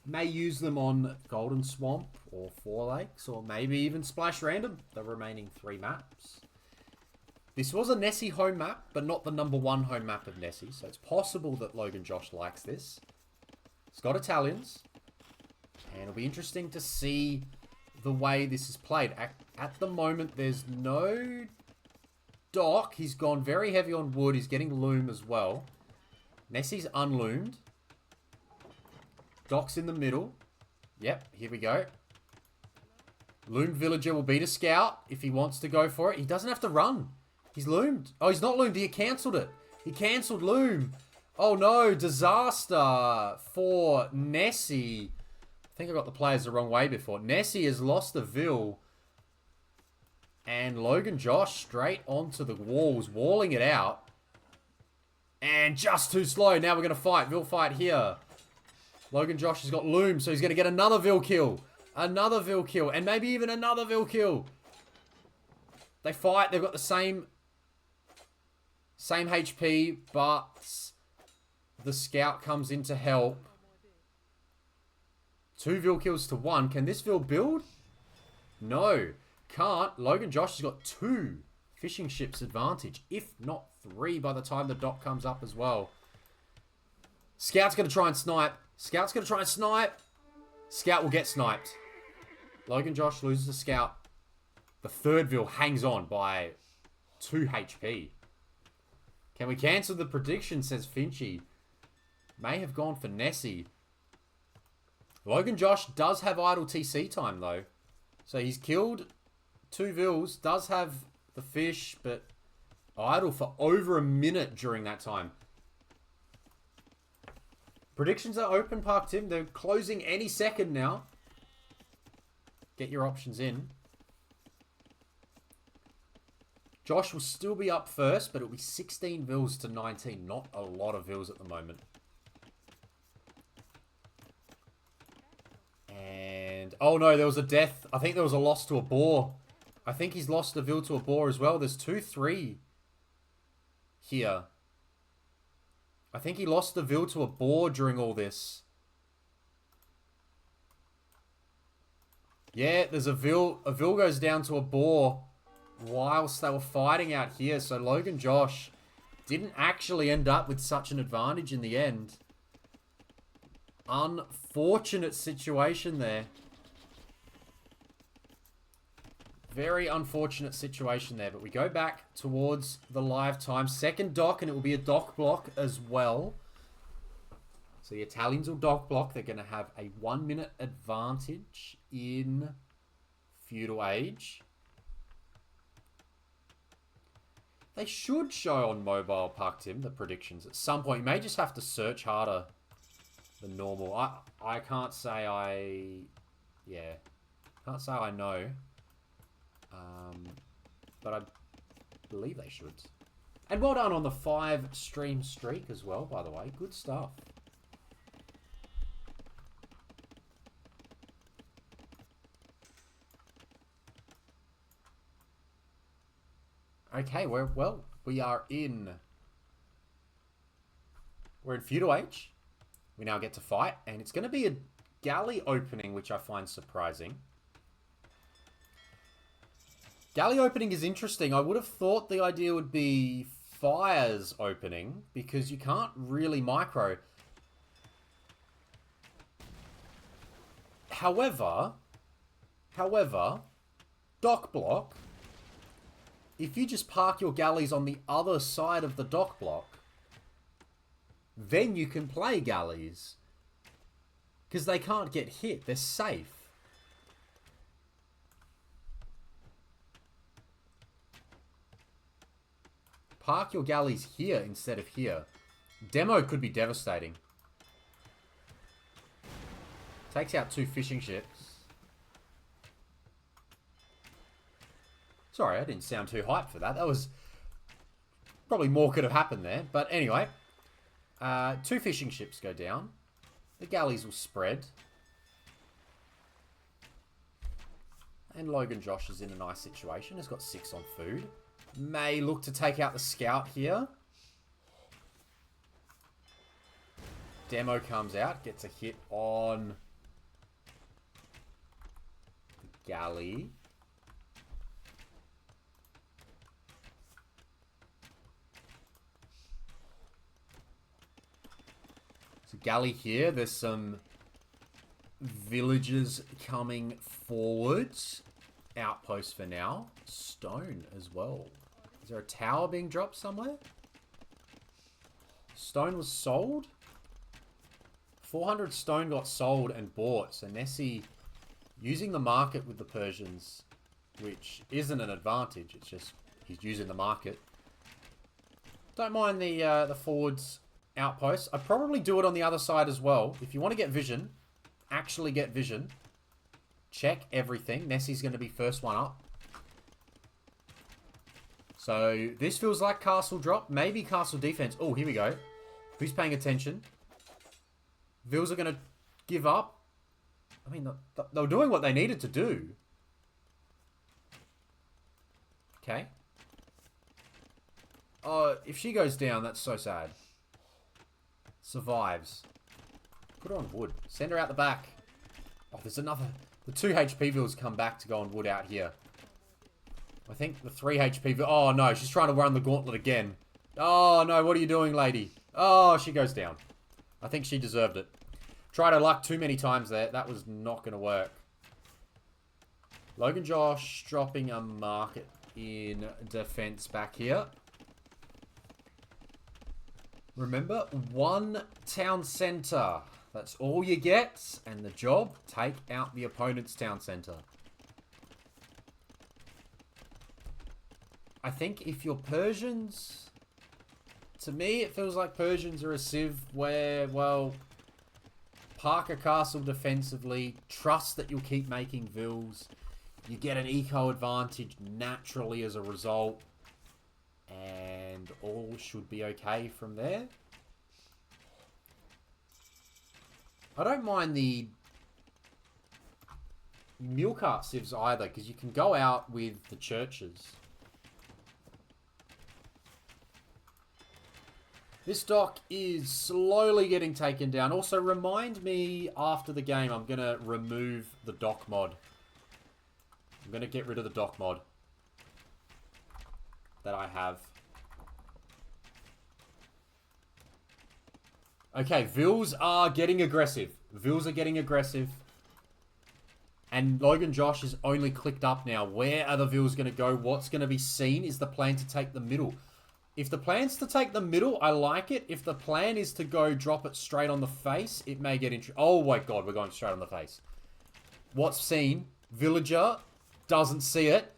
May use them on Golden Swamp or Four Lakes, or maybe even Splash Random, the remaining 3 maps. This was a Nessy home map, but not the #1 home map of Nessy, so it's possible that LoganJosh likes this. It's got Italians, and it'll be interesting to see the way this is played. At the moment, there's no dock. He's gone very heavy on wood. He's getting loom as well. Nessy's unloomed. Dock's in the middle. Yep, here we go. Loomed villager will beat a scout if he wants to go for it. He doesn't have to run. He's loomed. Oh, he's not loomed. He cancelled it. He cancelled loom. Oh no, disaster for Nessy. I think I got the players the wrong way before. Nessy has lost the Vil. And LoganJosh straight onto the walls, walling it out. And just too slow. Now we're going to fight. Vil fight here. LoganJosh has got Loom, so he's going to get another Vil kill. Another Vil kill. And maybe even another Vil kill. They fight. They've got the same HP, but the scout comes in to help. 2 Vil kills to 1. Can this Vil build? No. Can't. LoganJosh has got 2 fishing ships advantage, if not 3 by the time the dock comes up as well. Scout's going to try and snipe. Scout's going to try and snipe. Scout will get sniped. LoganJosh loses the scout. The third Vil hangs on by 2 HP. Can we cancel the prediction, says Finchy. May have gone for Nessy. LoganJosh does have idle TC time, though. So he's killed 2 Vils, does have the fish, but idle for over a minute during that time. Predictions are open, Park Tim. They're closing any second now. Get your options in. Josh will still be up first, but it'll be 16 Vils to 19. Not a lot of Vils at the moment. And... oh no, there was a death. I think there was a loss to a boar. I think he's lost a Vil to a boar as well. There's 2-3 here. I think he lost the Vil to a boar during all this. Yeah, there's a Vil. A Vil goes down to a boar whilst they were fighting out here. So LoganJosh didn't actually end up with such an advantage in the end. Unfortunate situation there. Very unfortunate situation there. But we go back towards the live time. Second dock, and it will be a dock block as well. So the Italians will dock block. They're going to have a 1-minute advantage in Feudal Age. They should show on mobile, Park Tim, the predictions at some point. You may just have to search harder than normal. I can't say I... yeah. Can't say I know. But I believe they should. And well done on the 5-stream streak as well, by the way. Good stuff. Okay, we are in... we're in Feudal Age. We now get to fight, and it's going to be a galley opening, which I find surprising. Galley opening is interesting. I would have thought the idea would be fires opening, because you can't really micro. However, dock block, if you just park your galleys on the other side of the dock block, then you can play galleys. Because they can't get hit. They're safe. Park your galleys here instead of here. Demo could be devastating. Takes out 2 fishing ships. Sorry, I didn't sound too hyped for that. That was... probably more could have happened there. But anyway. 2 fishing ships go down. The galleys will spread. And LoganJosh is in a nice situation. Has got 6 on food. May look to take out the scout here. Demo comes out. Gets a hit on the galley. So galley here. There's some villagers coming forwards. Outpost for now. Stone as well. Is there a tower being dropped somewhere? Stone was sold? 400 stone got sold and bought. So Nessy using the market with the Persians, which isn't an advantage. It's just he's using the market. Don't mind the forwards outpost. I'd probably do it on the other side as well. If you want to get vision, actually get vision. Check everything. Nessy's going to be first one up. So this feels like castle drop. Maybe castle defense. Oh, here we go. Who's paying attention? Vils are going to give up. I mean, they were doing what they needed to do. Okay. Oh, if she goes down, that's so sad. Survives. Put her on wood. Send her out the back. Oh, there's another. The 2 HP Vils come back to go on wood out here. I think the 3 HP Vils. Oh, no. She's trying to run the gauntlet again. Oh, no. What are you doing, lady? Oh, she goes down. I think she deserved it. Tried her luck too many times there. That was not going to work. LoganJosh dropping a market in defense back here. Remember, 1 town center. That's all you get. And the job, take out the opponent's town center. I think if you're Persians, to me, it feels like Persians are a civ where, well, park a castle defensively, trust that you'll keep making Vils. You get an eco advantage naturally as a result. And all should be okay from there. I don't mind the mule cart civs either, because you can go out with the churches. This dock is slowly getting taken down. Also, remind me after the game, I'm going to remove the dock mod. I'm going to get rid of the dock mod that I have. Okay, Vils are getting aggressive. Vils are getting aggressive. And LoganJosh is only clicked up now. Where are the Vils going to go? What's going to be seen? Is the plan to take the middle? If the plan's to take the middle, I like it. If the plan is to go drop it straight on the face, it may get interesting. Oh my god, we're going straight on the face. What's seen? Villager doesn't see it.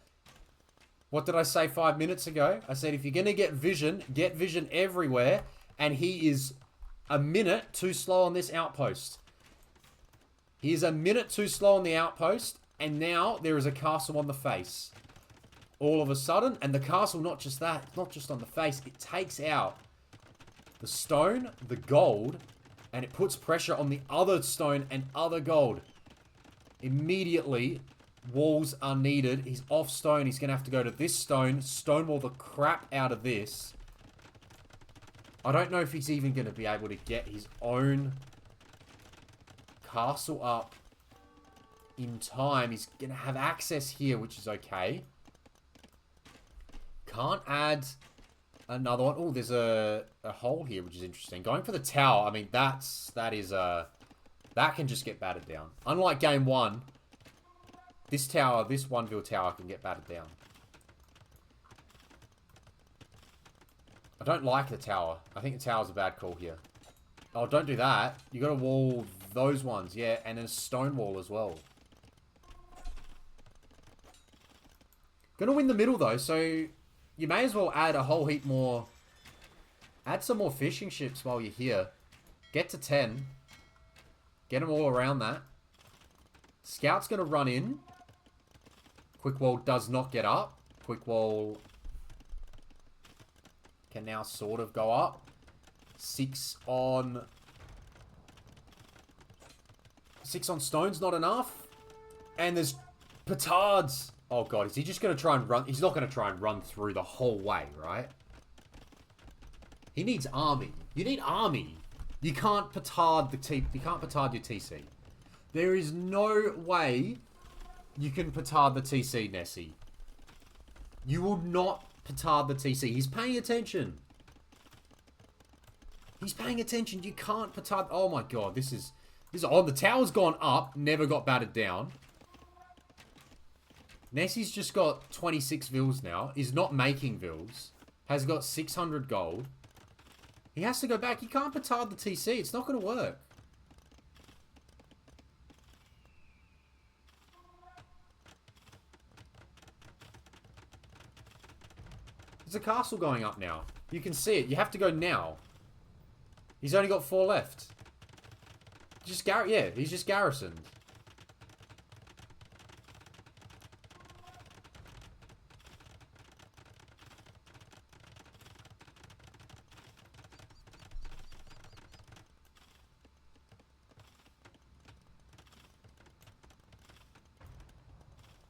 What did I say 5 minutes ago? I said if you're going to get vision everywhere. And he is a minute too slow on this outpost. He is a minute too slow on the outpost. And now there is a castle on the face. All of a sudden. And the castle, not just that. Not just on the face. It takes out the stone, the gold. And it puts pressure on the other stone and other gold. Immediately, walls are needed. He's off stone. He's going to have to go to this stone. Stonewall the crap out of this. I don't know if he's even going to be able to get his own castle up in time. He's going to have access here, which is okay. Can't add another one. Oh, there's a hole here, which is interesting. Going for the tower. I mean, that can just get battered down. Unlike game 1, this tower, this 1-vil tower can get battered down. I don't like the tower. I think the tower's a bad call here. Oh, don't do that. You got to wall those ones. Yeah, and a stone wall as well. Gonna win the middle, though, so you may as well add a whole heap more. Add some more fishing ships while you're here. Get to 10. Get them all around that. Scout's gonna run in. Quick wall does not get up. Quick wall can now sort of go up. 6 on stone's not enough. And there's petards. Oh god, is he just going to try and run? He's not going to try and run through the whole way, right? He needs army. You need army. You can't petard you can't petard your TC. There is no way you can petard the TC, Nessy. You will not petard the TC. He's paying attention. He's paying attention. You can't petard. Oh my god, this is on. The tower's gone up, never got battered down. Nessy's just got 26 Vils now. Is not making Vils. Has got 600 gold. He has to go back. He can't petard the TC. It's not going to work. There's a castle going up now. You can see it. You have to go now. He's only got 4 left. He's just garrisoned.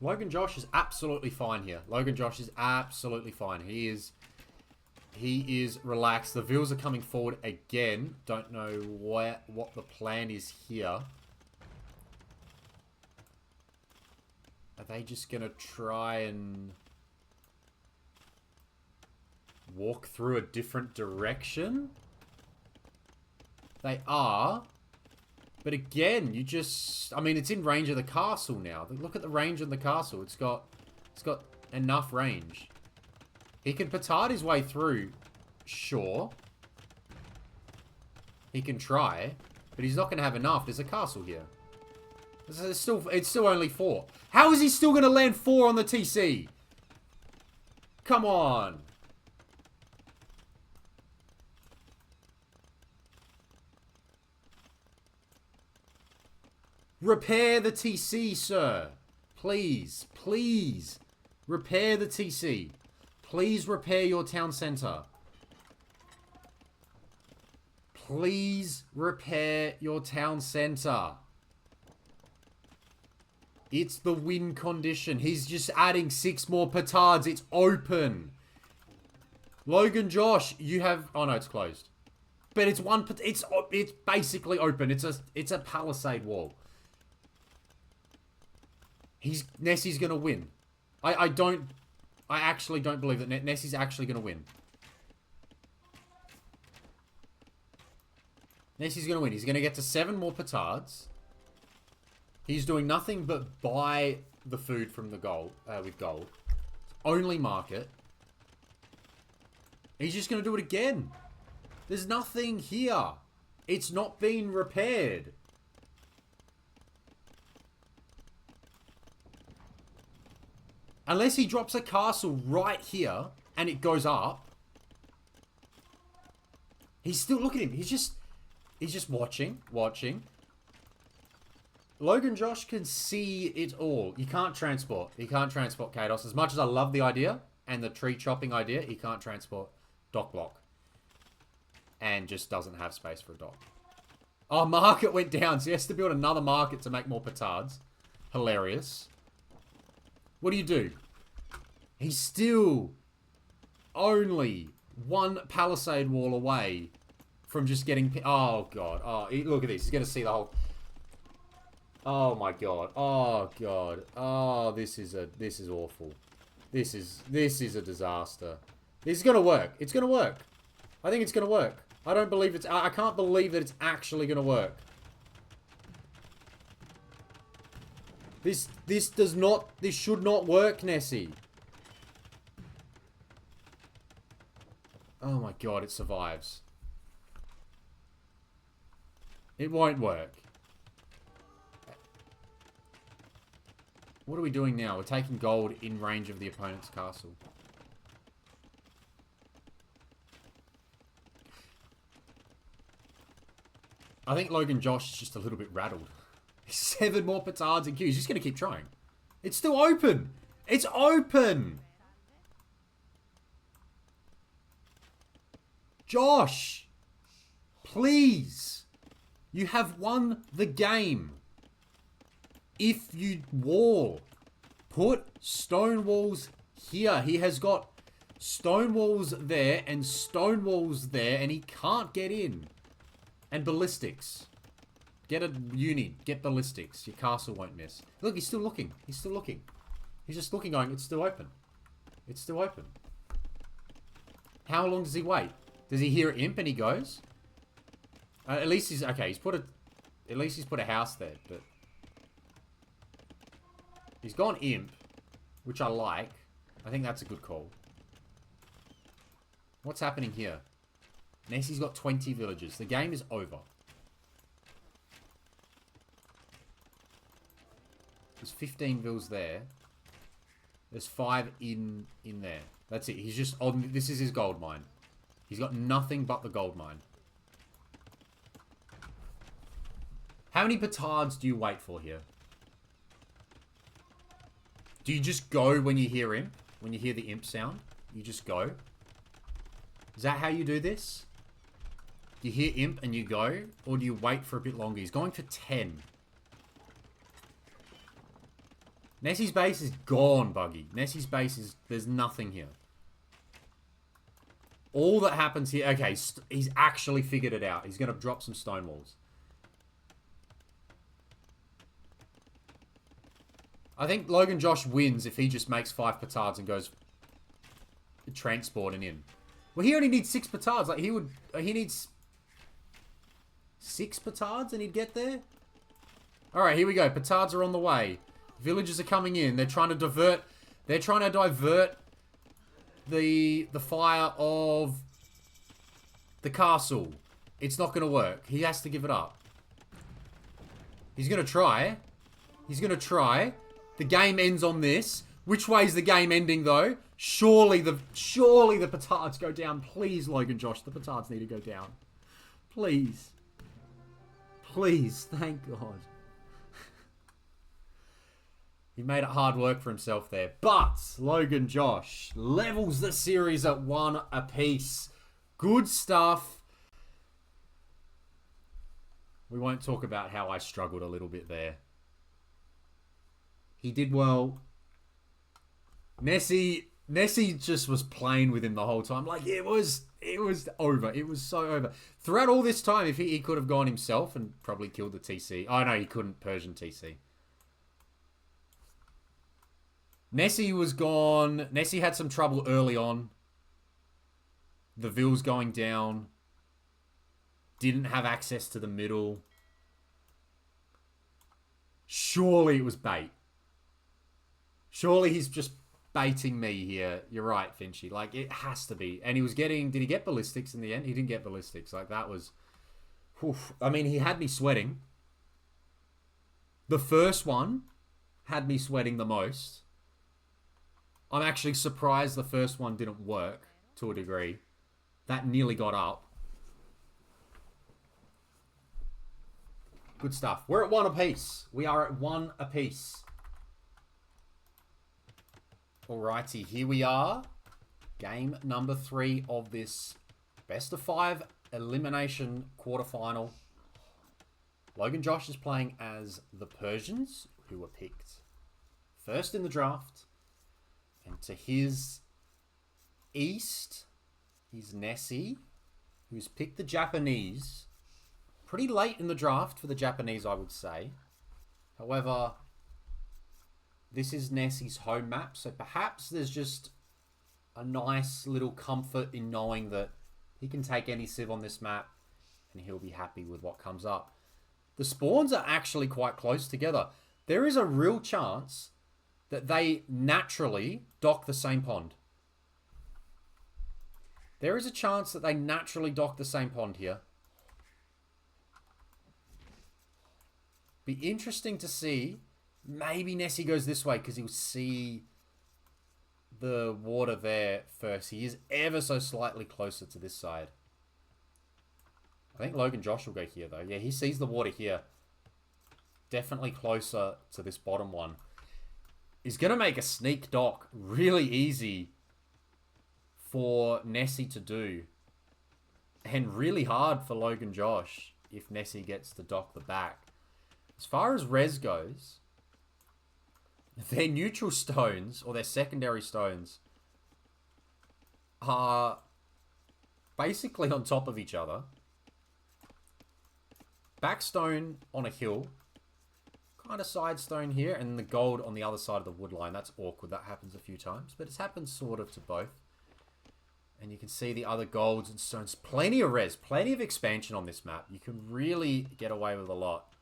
LoganJosh is absolutely fine here. LoganJosh is absolutely fine. He is relaxed. The Vils are coming forward again. Don't know what the plan is here. Are they just going to try and walk through a different direction? They are. But again, you just... I mean, it's in range of the castle now. Look at the range of the castle. It's got enough range. He can petard his way through. Sure. He can try. But he's not going to have enough. There's a castle here. It's still only 4. How is he still going to land 4 on the TC? Come on. Repair the TC, sir. Please, please. Repair the TC. Please repair your town centre. Please repair your town centre. It's the win condition. He's just adding 6 more petards. It's open. LoganJosh, you have... Oh, no, it's closed. But it's one... It's basically open. It's a palisade wall. Nessy's going to win. I actually don't believe that Nessy's actually going to win. Nessy's going to win. He's going to get to 7 more petards. He's doing nothing but buy the food from the gold, with gold. Only market. He's just going to do it again. There's nothing here. It's not been repaired. Unless he drops a castle right here and it goes up. He's still, look at him. He's just watching. LoganJosh can see it all. You can't transport. He can't transport Kados. As much as I love the idea and the tree chopping idea, he can't transport dock block. And just doesn't have space for a dock. Oh, market went down. So he has to build another market to make more petards. Hilarious. What do? He's still only 1 palisade wall away from just getting... Oh, God. Oh, look at this. He's going to see the whole... Oh, my God. Oh, God. Oh, this is awful. This is a disaster. This is going to work. It's going to work. I think it's going to work. I don't believe it's... I can't believe that it's actually going to work. This should not work, Nessy. Oh my God, it survives. It won't work. What are we doing now? We're taking gold in range of the opponent's castle. I think LoganJosh is just a little bit rattled. 7 more petards in queue. He's just going to keep trying. It's still open. It's open. Josh. Please. You have won the game. If you wall. Put stone walls here. He has got stone walls there and stone walls there. And he can't get in. And ballistics. Get a uni. Get ballistics. Your castle won't miss. Look, he's still looking. He's still looking. He's just looking going, it's still open. It's still open. How long does he wait? Does he hear an imp and he goes? At least he's... Okay, at least he's put a house there, but... He's gone imp, which I like. I think that's a good call. What's happening here? Nessy's got 20 villages. The game is over. There's 15 vills there. There's 5 in there. That's it. He's just on... This is his gold mine. He's got nothing but the gold mine. How many petards do you wait for here? Do you just go when you hear imp? When you hear the imp sound? You just go? Is that how you do this? You hear imp and you go? Or do you wait for a bit longer? He's going for 10. Nessy's base is gone, Buggy. Nessy's base is... There's nothing here. All that happens here... Okay, he's actually figured it out. He's going to drop some stone walls. I think LoganJosh wins if he just makes 5 petards and goes transporting in. Well, he only needs 6 petards. Like, he would... He needs 6 petards and he'd get there? Alright, here we go. Petards are on the way. Villagers are coming in. They're trying to divert... They're trying to divert the fire of the castle. It's not going to work. He has to give it up. He's going to try. He's going to try. The game ends on this. Which way is the game ending, though? Surely the petards go down. Please, LoganJosh, the petards need to go down. Please. Please, thank God. He made it hard work for himself there. But LoganJosh levels the series at 1 apiece. Good stuff. We won't talk about how I struggled a little bit there. He did well. Nessy just was playing with him the whole time. Like, it was over. It was so over. Throughout all this time, if he could have gone himself and probably killed the TC. Oh, no, he couldn't. Persian TC. Nessy was gone. Nessy had some trouble early on. The Ville's going down. Didn't have access to the middle. Surely it was bait. Surely he's just baiting me here. You're right, Finchy. Like, it has to be. And he was getting... Did he get ballistics in the end? He didn't get ballistics. Like, that was... Oof. I mean, he had me sweating. The first one had me sweating the most. I'm actually surprised the first one didn't work to a degree. That nearly got up. Good stuff. We're at 1 apiece. We are at 1 apiece. Alrighty, here we are. Game number 3 of this best of 5 elimination quarterfinal. LoganJosh is playing as the Persians, who were picked first in the draft. And to his east is Nessy, who's picked the Japanese pretty late in the draft for the Japanese, I would say. However, this is Nessy's home map, so perhaps there's just a nice little comfort in knowing that he can take any civ on this map and he'll be happy with what comes up. The spawns are actually quite close together. There is a real chance that they naturally dock the same pond. There is a chance that they naturally dock the same pond here. Be interesting to see. Maybe Nessy goes this way because he'll see the water there first. He is ever so slightly closer to this side. I think LoganJosh will go here though. Yeah, he sees the water here. Definitely closer to this bottom one. He's going to make a sneak dock really easy for Nessy to do. And really hard for LoganJosh if Nessy gets to dock the back. As far as res goes, their neutral stones, or their secondary stones, are basically on top of each other. Backstone on a hill. Kind of side stone here, and the gold on the other side of the wood line. That's awkward. That happens a few times, but it's happened sort of to both. And you can see the other golds and stones. Plenty of res, plenty of expansion on this map. You can really get away with a lot.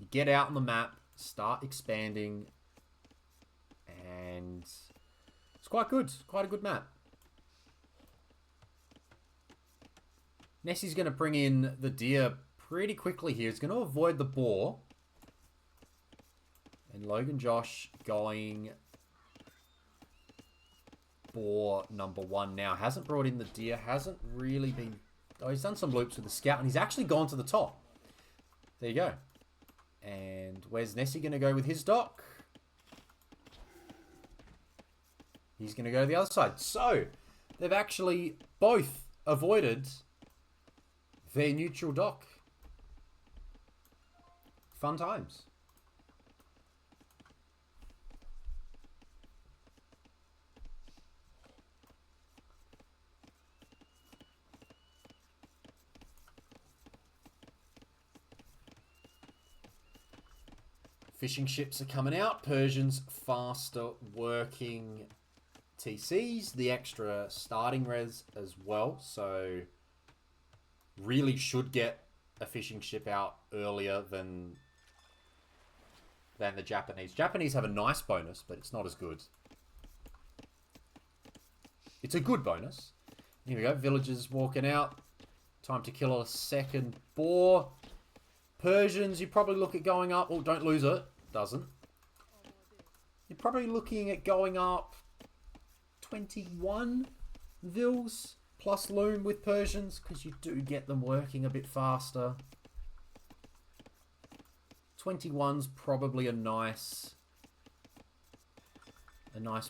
You get out on the map, start expanding, and it's quite good. Quite a good map. Nessy's going to bring in the deer pretty quickly here. He's going to avoid the boar. And LoganJosh going boar number 1 now. Hasn't brought in the deer. Hasn't really been... Oh, he's done some loops with the scout. And he's actually gone to the top. There you go. And where's Nessy going to go with his dock? He's going to go the other side. So, they've actually both avoided their neutral dock. Fun times. Fishing ships are coming out. Persians faster working TCs. The extra starting res as well. So really should get a fishing ship out earlier than the Japanese. Japanese have a nice bonus, but it's not as good. It's a good bonus. Here we go. Villagers walking out. Time to kill a second boar. Persians, you probably look at going up. Oh, don't lose it. Doesn't. You're probably looking at going up 21 Vils plus loom with Persians, because you do get them working a bit faster. 21's probably a nice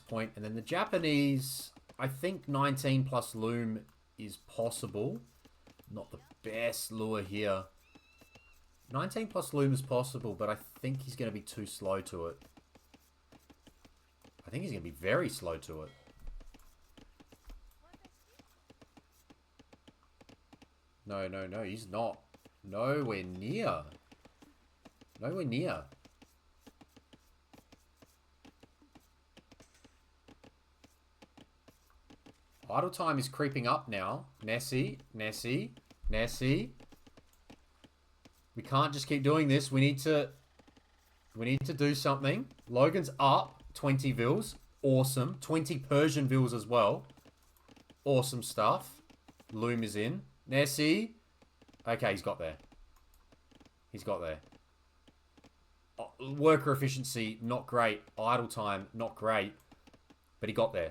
point. And then the Japanese, I think 19 plus loom is possible. Not the best lure here. 19 plus loom is possible, but I think he's going to be too slow to it. I think he's going to be very slow to it. No, no, no, he's not. Nowhere near. Nowhere near. Idle time is creeping up now. Nessy, Nessy, Nessy. We can't just keep doing this. We need to do something. Logan's up 20 Vils. Awesome. 20 Persian Vils as well. Awesome stuff. Loom is in. Nessy. Okay, he's got there. He's got there. Oh, worker efficiency, not great. Idle time, not great. But he got there.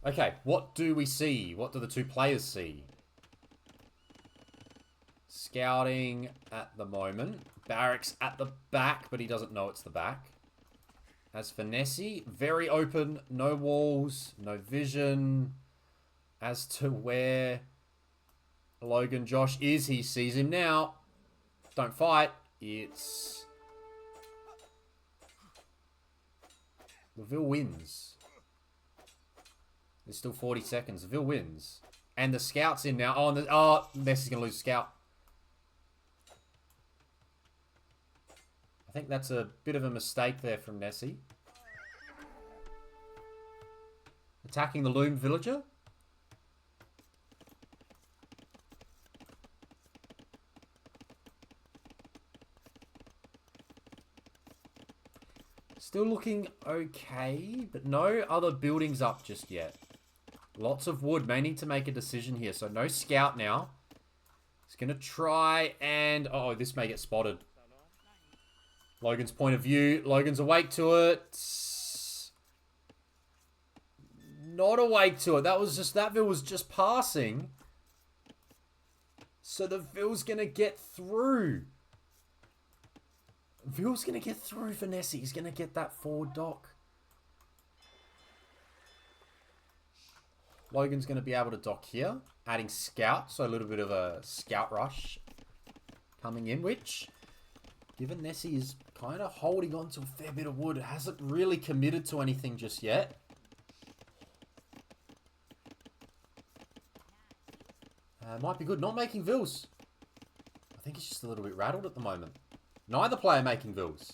Okay, what do we see? What do the two players see? Scouting at the moment. Barracks at the back, but he doesn't know it's the back. As for Nessy, very open, no walls, no vision. As to where LoganJosh is, he sees him now. Don't fight. It's... Laville wins. There's still 40 seconds. Laville wins. And the scout's in now. Oh, Nessy's going to lose scout. I think that's a bit of a mistake there from Nessy. Attacking the loom villager. Still looking okay, but no other buildings up just yet. Lots of wood. May need to make a decision here. So no scout now. He's going to try and... Oh, this may get spotted. Logan's point of view. Logan's awake to it. Not awake to it. That Vil was just passing. So the Vil's going to get through. Vil's going to get through for Nessy. He's going to get that forward dock. Logan's going to be able to dock here. Adding scout. So a little bit of a scout rush coming in. Which, given Nessy is kind of holding on to a fair bit of wood, hasn't really committed to anything just yet. Might be good. Not making Vils. I think he's just a little bit rattled at the moment. Neither player making Vils.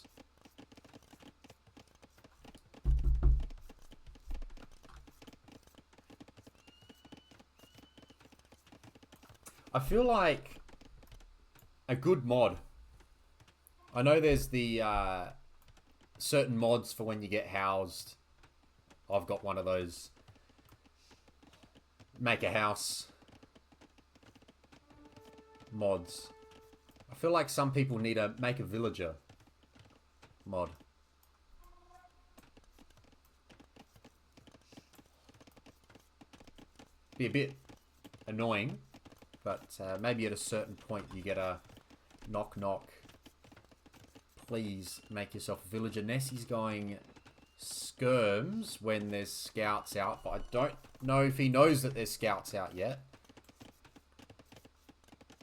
I feel like a good mod. I know there's the certain mods for when you get housed. I've got one of those. Make a house mods. I feel like some people need to make a villager mod. Be a bit annoying, but maybe at a certain point you get a knock knock. Please make yourself a villager. Nessy's going skirms when there's scouts out, but I don't know if he knows that there's scouts out yet.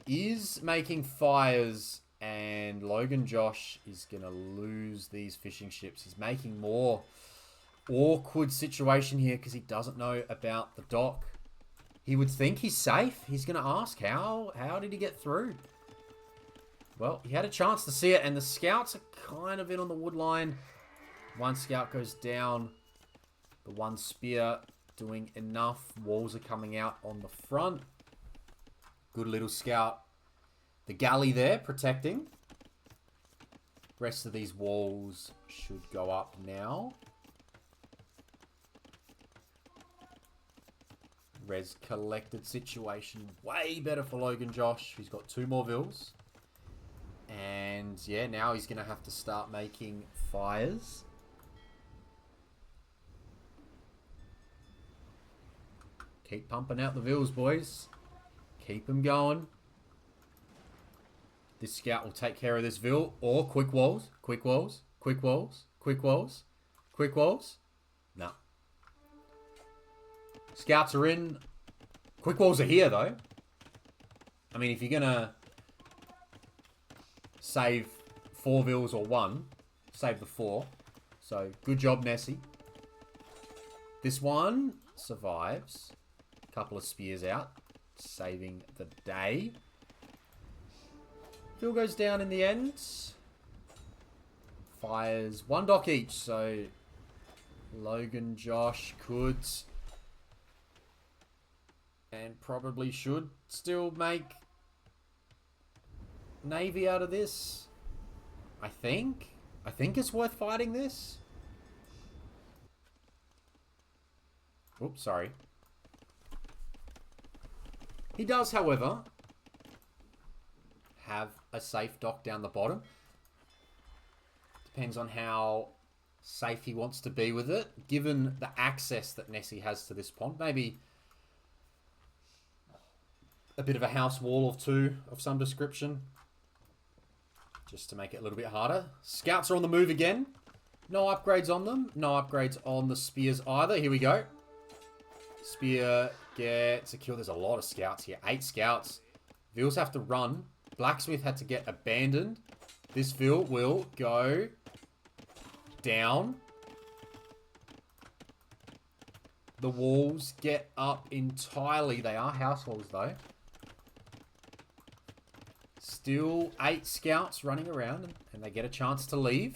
Is making fires, and LoganJosh is going to lose these fishing ships. He's making more. awkward situation here because he doesn't know about the dock. He would think he's safe. He's going to ask, how did he get through? Well, he had a chance to see it, and the scouts are kind of in on the wood line. One scout goes down. The one spear doing enough. Walls are coming out on the front. Good little scout. The galley there, protecting. Rest of these walls should go up now. Res collected situation. Way better for LoganJosh. He's got 2 more vills. And yeah, now he's going to have to start making fires. Keep pumping out the vills, boys. Keep them going. This scout will take care of this vill. Or quick walls. Quick walls. Quick walls. Quick walls. Quick walls. No. Scouts are in. Quick walls are here, though. I mean, if you're going to save 4 vills or 1, save the 4. So, good job, Nessy. This one survives. Couple of spears out, saving the day. Phil goes down in the end. Fires 1 dock each, so LoganJosh could and probably should still make Navy out of this. I think it's worth fighting this. Oops, sorry. He does, however, have a safe dock down the bottom. Depends on how safe he wants to be with it, given the access that Nessy has to this pond. Maybe a bit of a house wall or 2 of some description, just to make it a little bit harder. Scouts are on the move again. No upgrades on them. No upgrades on the spears either. Here we go. Spear gets a kill. There's a lot of scouts here. 8 scouts. Vills have to run. Blacksmith had to get abandoned. This Vill will go down. The walls get up entirely. They are house walls, though. Still 8 scouts running around, and they get a chance to leave.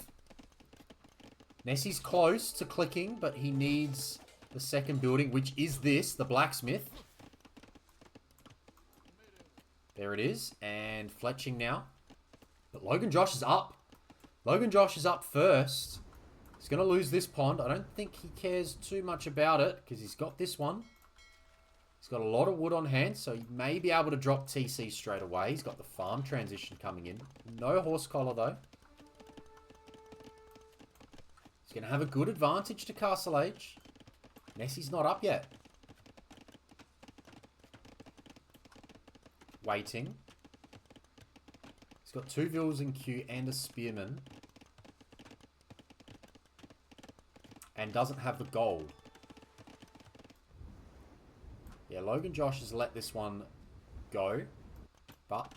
Nessy's close to clicking, but he needs the second building, which is this, the blacksmith. There it is. And fletching now. But LoganJosh is up. LoganJosh is up first. He's going to lose this pond. I don't think he cares too much about it, because he's got this one. He's got a lot of wood on hand, so he may be able to drop TC straight away. He's got the farm transition coming in. No horse collar, though. He's going to have a good advantage to Castle Age. Nessy's not up yet. Waiting. He's got 2 vills in queue and a spearman. And doesn't have the gold. Yeah, LoganJosh has let this one go. But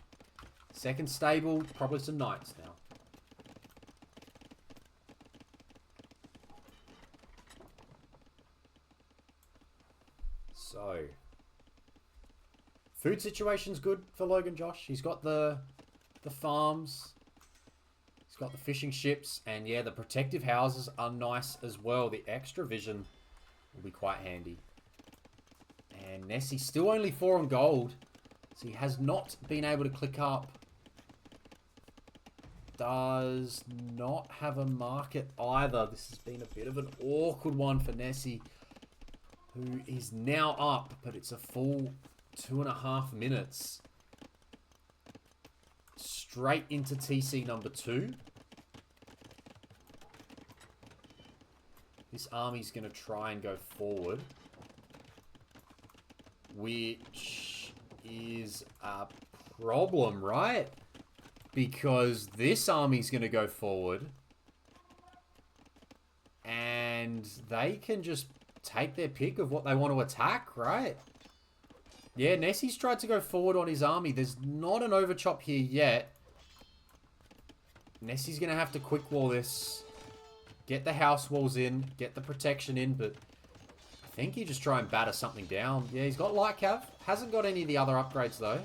second stable, probably some knights now. So, food situation's good for LoganJosh. He's got the farms. He's got the fishing ships. And yeah, the protective houses are nice as well. The extra vision will be quite handy. And Nessy still only 4 on gold. So he has not been able to click up. Does not have a market either. This has been a bit of an awkward one for Nessy, who is now up, but it's a full 2.5 minutes. Straight into TC number 2. This army's going to try and go forward, which is a problem, right? Because this army's going to go forward, and they can just take their pick of what they want to attack, right? Yeah, Nessy's tried to go forward on his army. There's not an overchop here yet. Nessy's going to have to quick wall this. Get the house walls in. Get the protection in. But I think you just try and batter something down. Yeah, he's got light cav. Hasn't got any of the other upgrades, though.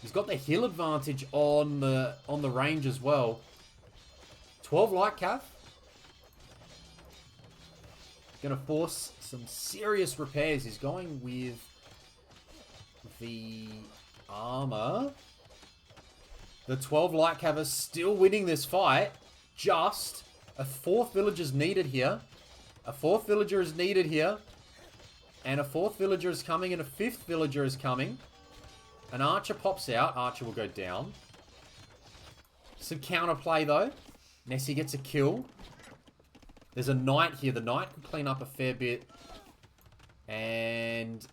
He's got the hill advantage on the range as well. 12 light cav. Going to force some serious repairs. He's going with the armor. The 12 light cav is still winning this fight. Just a 4th villager is needed here. A 4th villager is needed here. And a 4th villager is coming and a 5th villager is coming. An archer pops out. Archer will go down. Some counterplay though. Nessy gets a kill. There's a knight here. The knight can clean up a fair bit. And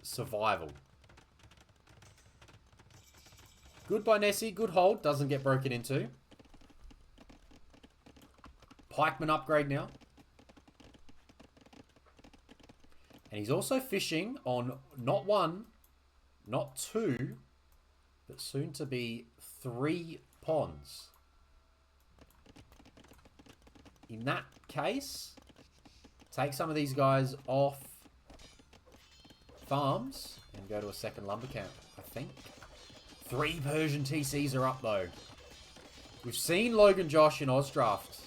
survival. Good by Nessy. Good hold. Doesn't get broken into. Pikeman upgrade now. And he's also fishing on not 1, not 2, but soon to be 3 ponds. In that case, take some of these guys off farms and go to a second lumber camp, I think. 3 Persian TCs are up, though. We've seen LoganJosh in Ozdraft.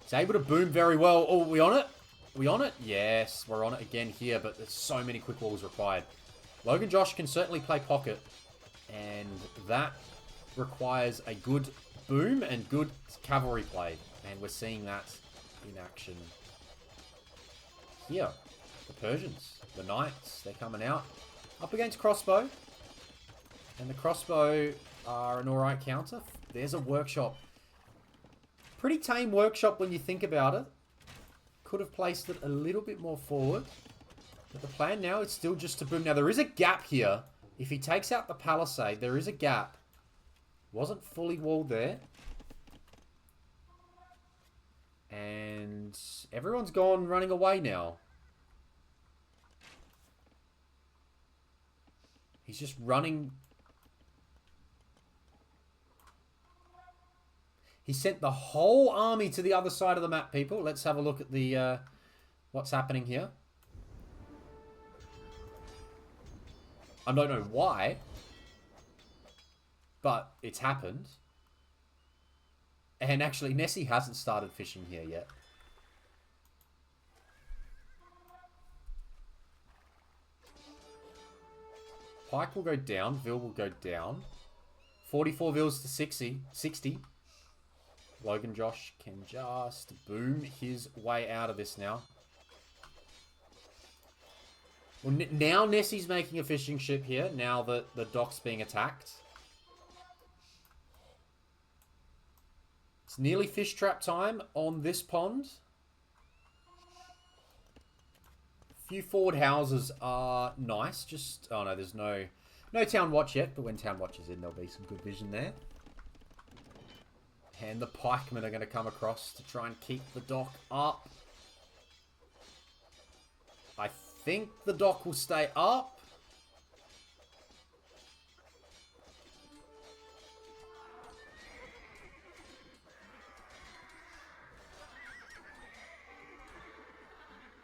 He's able to boom very well. Oh, we on it? We on it? Yes, we're on it again here, but there's so many quick walls required. LoganJosh can certainly play pocket, and that requires a good boom and good cavalry play. And we're seeing that in action here. The Persians, the knights, they're coming out. Up against crossbow. And the crossbow are an alright counter. There's a workshop. Pretty tame workshop when you think about it. Could have placed it a little bit more forward. But the plan now is still just to boom. Now there is a gap here. If he takes out the palisade, there is a gap. Wasn't fully walled there. And everyone's gone running away now. He's just running. He sent the whole army to the other side of the map, people. Let's have a look at the what's happening here. I don't know why, but it's happened. And actually, Nessy hasn't started fishing here yet. Pike will go down. Vil will go down. 44 Vils to 60. LoganJosh can just boom his way out of this now. Well, now Nessy's making a fishing ship here, now that the dock's being attacked. It's nearly fish trap time on this pond. A few forward houses are nice. Just, oh no, there's no town watch yet, but when town watch is in, there'll be some good vision there. And the pikemen are going to come across to try and keep the dock up. I think the dock will stay up.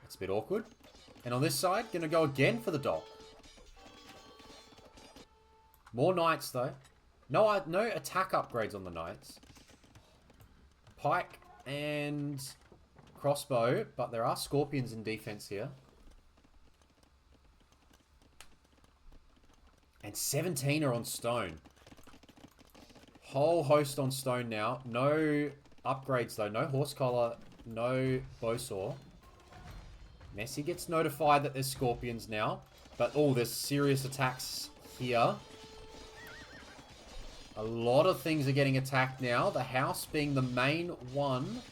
That's a bit awkward. And on this side, going to go again for the dock. More knights, though. No attack upgrades on the knights. Pike and crossbow, but there are scorpions in defense here. And 17 are on stone. Whole host on stone now. No upgrades though. No horse collar. No bowsaw. Nessy gets notified that there's scorpions now. But, oh, there's serious attacks here. A lot of things are getting attacked now. The house being the main one.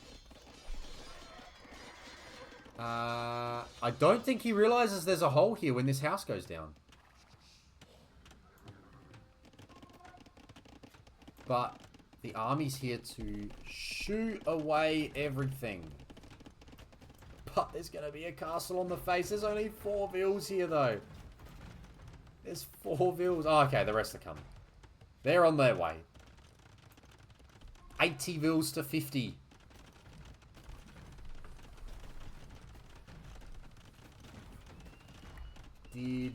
I don't think he realizes there's a hole here when this house goes down. But the army's here to shoo away everything. But there's going to be a castle on the face. There's only 4 Vils here, though. There's 4 Vils. Oh, okay, the rest are coming. They're on their way. 80 Vils to 50. Did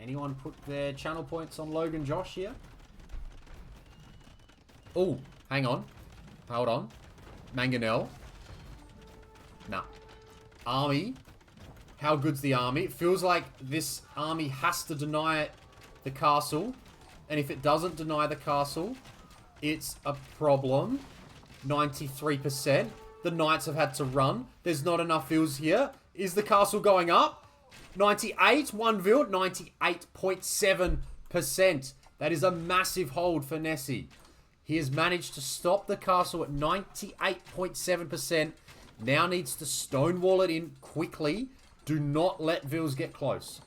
anyone put their channel points on LoganJosh here? Oh, hang on. Hold on. Mangonel. Nah. Army. How good's the army? It feels like this army has to deny the castle. And if it doesn't deny the castle, it's a problem. 93%. The knights have had to run. There's not enough vills here. Is the castle going up? 98. One vill. 98.7%. That is a massive hold for Nessy. He has managed to stop the castle at 98.7%. Now needs to stonewall it in quickly. Do not let vills get close.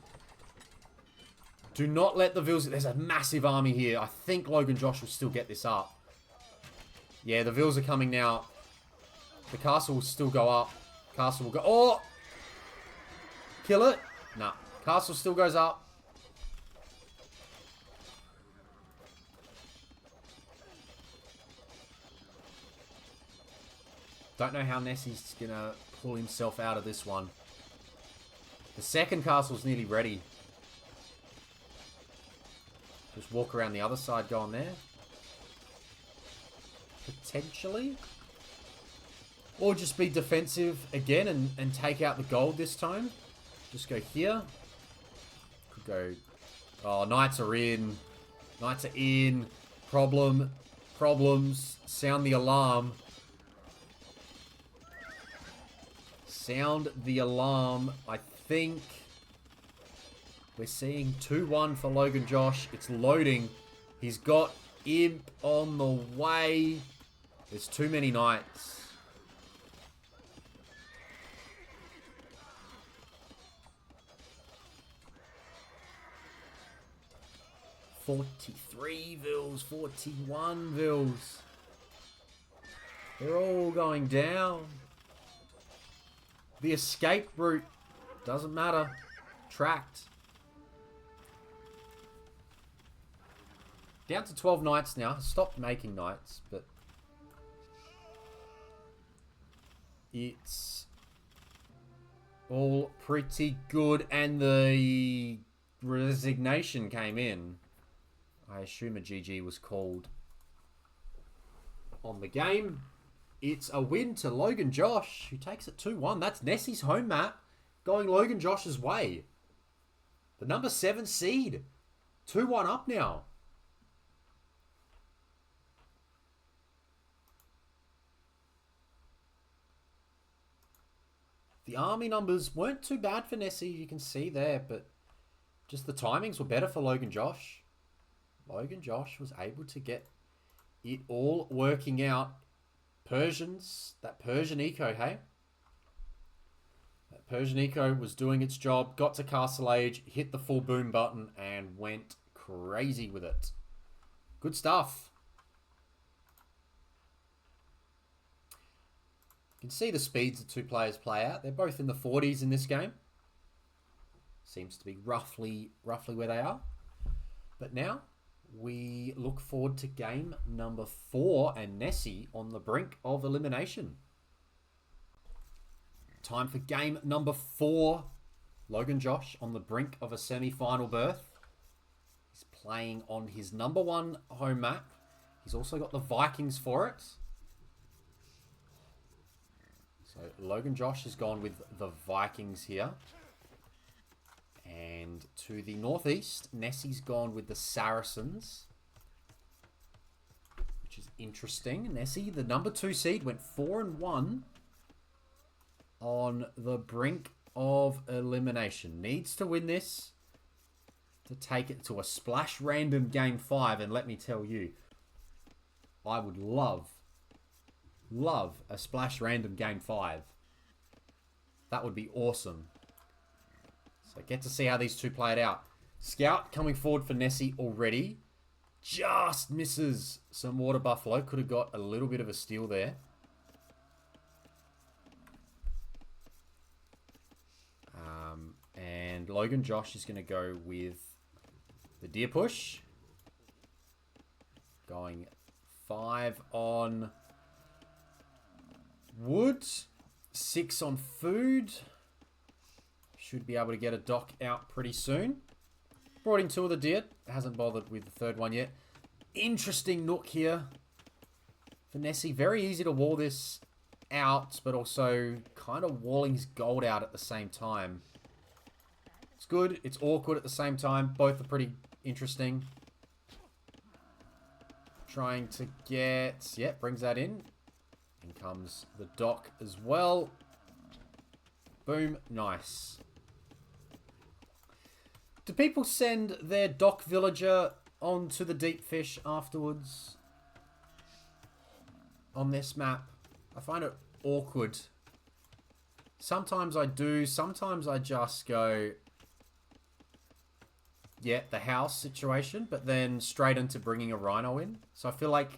Do not let the vills... There's a massive army here. I think LoganJosh will still get this up. Yeah, the vills are coming now. The castle will still go up. Castle will go... Oh! Kill it? Nah. Castle still goes up. Don't know how Nessy's going to pull himself out of this one. The second castle's nearly ready. Just walk around the other side, go on there. Potentially. Or just be defensive again and take out the gold this time. Just go here. Could go... Oh, knights are in. Knights are in. Problems. Sound the alarm. Sound the alarm. I think we're seeing 2-1 for LoganJosh. It's loading. He's got Imp on the way. There's too many knights. $43 Vils, $41 Vils. They're all going down. The escape route doesn't matter. Tracked. Down to 12 knights now. Stopped making knights, but it's all pretty good. And the resignation came in. I assume a GG was called on the game. It's a win to LoganJosh, who takes it 2-1. That's Nessy's home map going LoganJosh's way. The number 7 seed. 2-1 up now. The army numbers weren't too bad for Nessy, you can see there, but just the timings were better for LoganJosh. LoganJosh was able to get it all working out. Persians, that Persian eco, hey? That Persian eco was doing its job, got to Castle Age, hit the full boom button, and went crazy with it. Good stuff. You can see the speeds the two players play out. They're both in the 40s in this game. Seems to be roughly where they are. But now we look forward to game number 4 and Nessy on the brink of elimination. Time for game number 4. LoganJosh on the brink of a semi-final berth. He's playing on his number 1 home map. He's also got the Vikings for it. So LoganJosh has gone with the Vikings here. And to the northeast, Nessy's gone with the Saracens, which is interesting. Nessy, the number 2 seed, went 4-1 on the brink of elimination. Needs to win this to take it to a splash random game 5. And let me tell you, I would love a splash random game 5. That would be awesome. So get to see how these two play it out. Scout coming forward for Nessy already. Just misses some Water Buffalo. Could have got a little bit of a steal there. And LoganJosh is going to go with the Deer Push. Going 5 on wood. 6 on food. Should be able to get a dock out pretty soon. Brought in 2 of the deer. Hasn't bothered with the 3rd one yet. Interesting nook here for Nessy. Very easy to wall this out, but also kind of walling his gold out at the same time. It's good. It's awkward at the same time. Both are pretty interesting. Trying to get... Yep, brings that in. In comes the dock as well. Boom. Nice. Do people send their dock villager onto the deep fish afterwards? On this map? I find it awkward. Sometimes I do. Sometimes I just go... Yeah, the house situation, but then straight into bringing a rhino in. So I feel like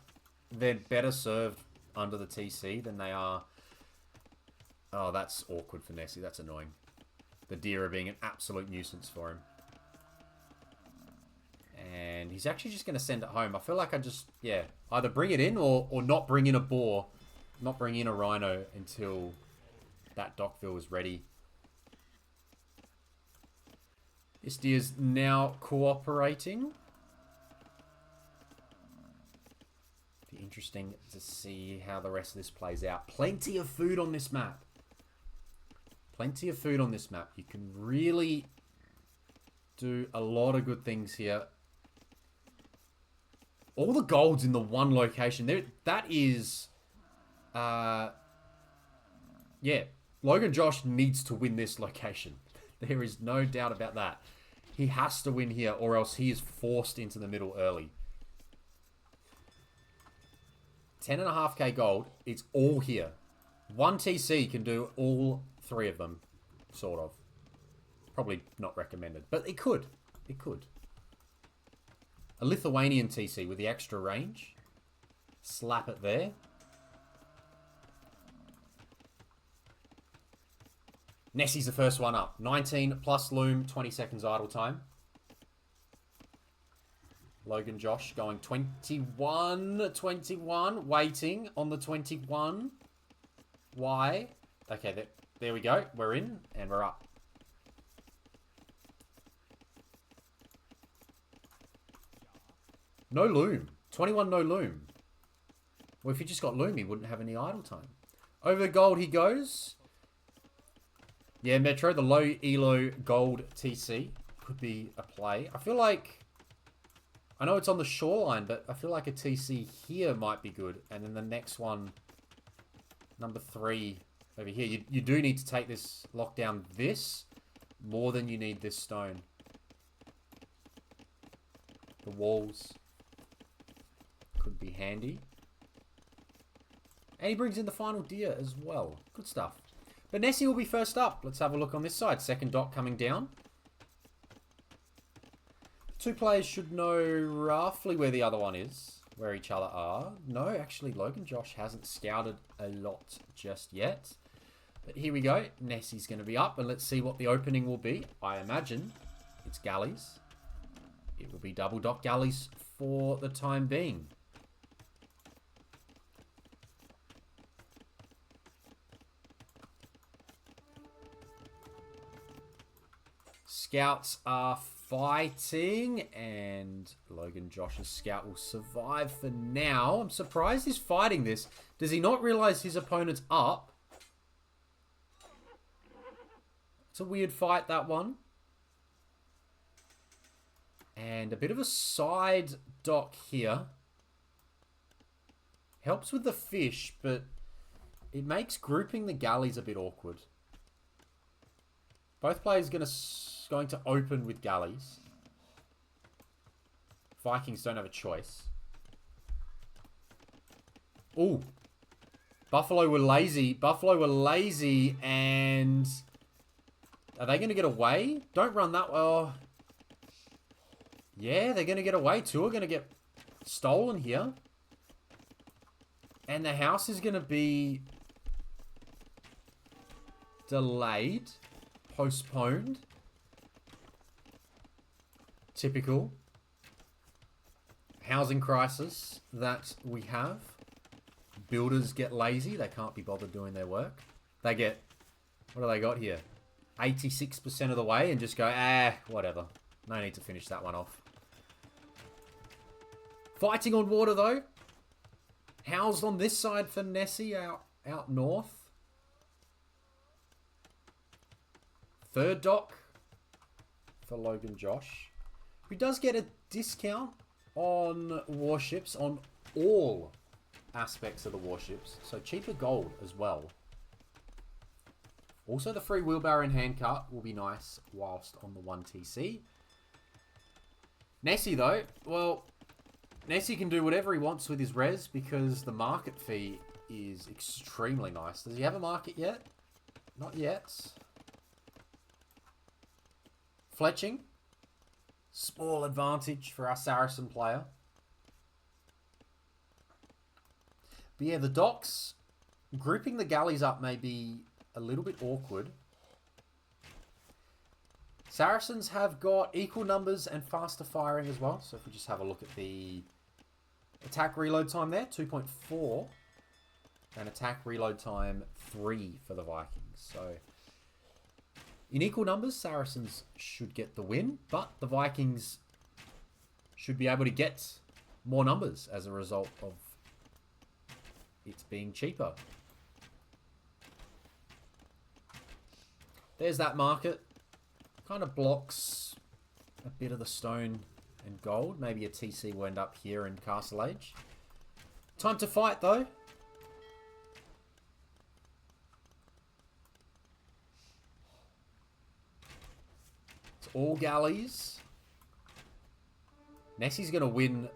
they're better served under the TC than they are... Oh, that's awkward for Nessy. That's annoying. The deer are being an absolute nuisance for him. And he's actually just going to send it home. I feel like I just, yeah, either bring it in or not bring in a boar. Not bring in a rhino until that dockville is ready. This deer's now cooperating. Be interesting to see how the rest of this plays out. Plenty of food on this map. Plenty of food on this map. You can really do a lot of good things here. All the gold's in the one location. There, that is... yeah. LoganJosh needs to win this location. There is no doubt about that. He has to win here or else he is forced into the middle early. 10.5k gold. It's all here. 1 TC can do all 3 of them. Sort of. Probably not recommended. But it could. It could. A Lithuanian TC with the extra range. Slap it there. Nessy's the first one up. 19 plus loom, 20 seconds idle time. LoganJosh going 21. Waiting on the 21. Why? Okay, there we go. We're in and we're up. No loom. 21 no loom. Well, if he just got loom, he wouldn't have any idle time. Over the gold he goes. Yeah, Metro, the low elo gold TC could be a play. I feel like... I know it's on the shoreline, but I feel like a TC here might be good. And then the next one, number 3 over here. You do need to take this, lock down this more than you need this stone. The walls could be handy. And he brings in the final deer as well. Good stuff. But Nessy will be first up. Let's have a look on this side. Second dot coming down. 2 players should know roughly where the other one is. Where each other are. No, actually LoganJosh hasn't scouted a lot just yet. But here we go. Nessy's going to be up. And let's see what the opening will be. I imagine it's galleys. It will be double dock galleys for the time being. Scouts are fighting, and LoganJosh's scout will survive for now. I'm surprised he's fighting this. Does he not realize his opponent's up? It's a weird fight, that one. And a bit of a side dock here. Helps with the fish, but it makes grouping the galleys a bit awkward. Both players going to open with galleys. Vikings don't have a choice. Ooh. Buffalo were lazy. Buffalo were lazy, and... Are they going to get away? Don't run that well. Yeah, they're going to get away. 2 are going to get stolen here. And the house is going to be... delayed. Postponed. Typical. housing crisis that we have. Builders get lazy. They can't be bothered doing their work. They get... What do they got here? 86% of the way and just go, whatever. No need to finish that one off. Fighting on water, though. Housed on this side for Nessy out north. Third dock for LoganJosh, who does get a discount on warships, on all aspects of the warships. So cheaper gold as well. Also, the free wheelbarrow and handcart will be nice whilst on the 1TC. Nessy, though, well, Nessy can do whatever he wants with his res because the market fee is extremely nice. Does he have a market yet? Not yet. Fletching. Small advantage for our Saracen player. But yeah, the docks, grouping the galleys up may be a little bit awkward. Saracens have got equal numbers and faster firing as well. So if we just have a look at the attack reload time there, 2.4. And attack reload time 3 for the Vikings. So in equal numbers, Saracens should get the win. But the Vikings should be able to get more numbers as a result of it's being cheaper. There's that market. Kind of blocks a bit of the stone and gold. Maybe a TC will end up here in Castle Age. Time to fight, though. It's all galleys. Nessy's going to win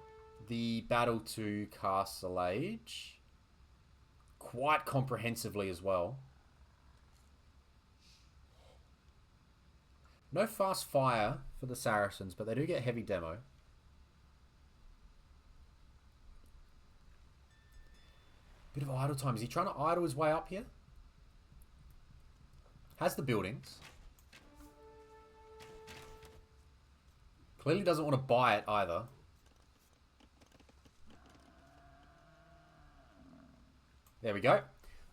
the battle to Castle Age quite comprehensively as well. No fast fire for the Saracens, but they do get heavy demo. Bit of idle time. Is he trying to idle his way up here? Has the buildings. Clearly doesn't want to buy it either. There we go.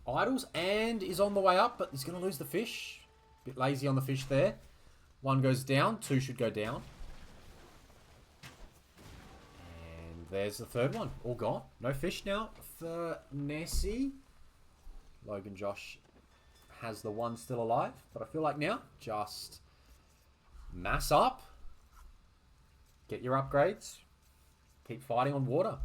Idles and is on the way up, but he's going to lose the fish. Bit lazy on the fish there. One goes down. Two should go down. And there's the third one. All gone. No fish now for Nessy. LoganJosh has the one still alive. But I feel like now, just mass up. Get your upgrades. Keep fighting on water.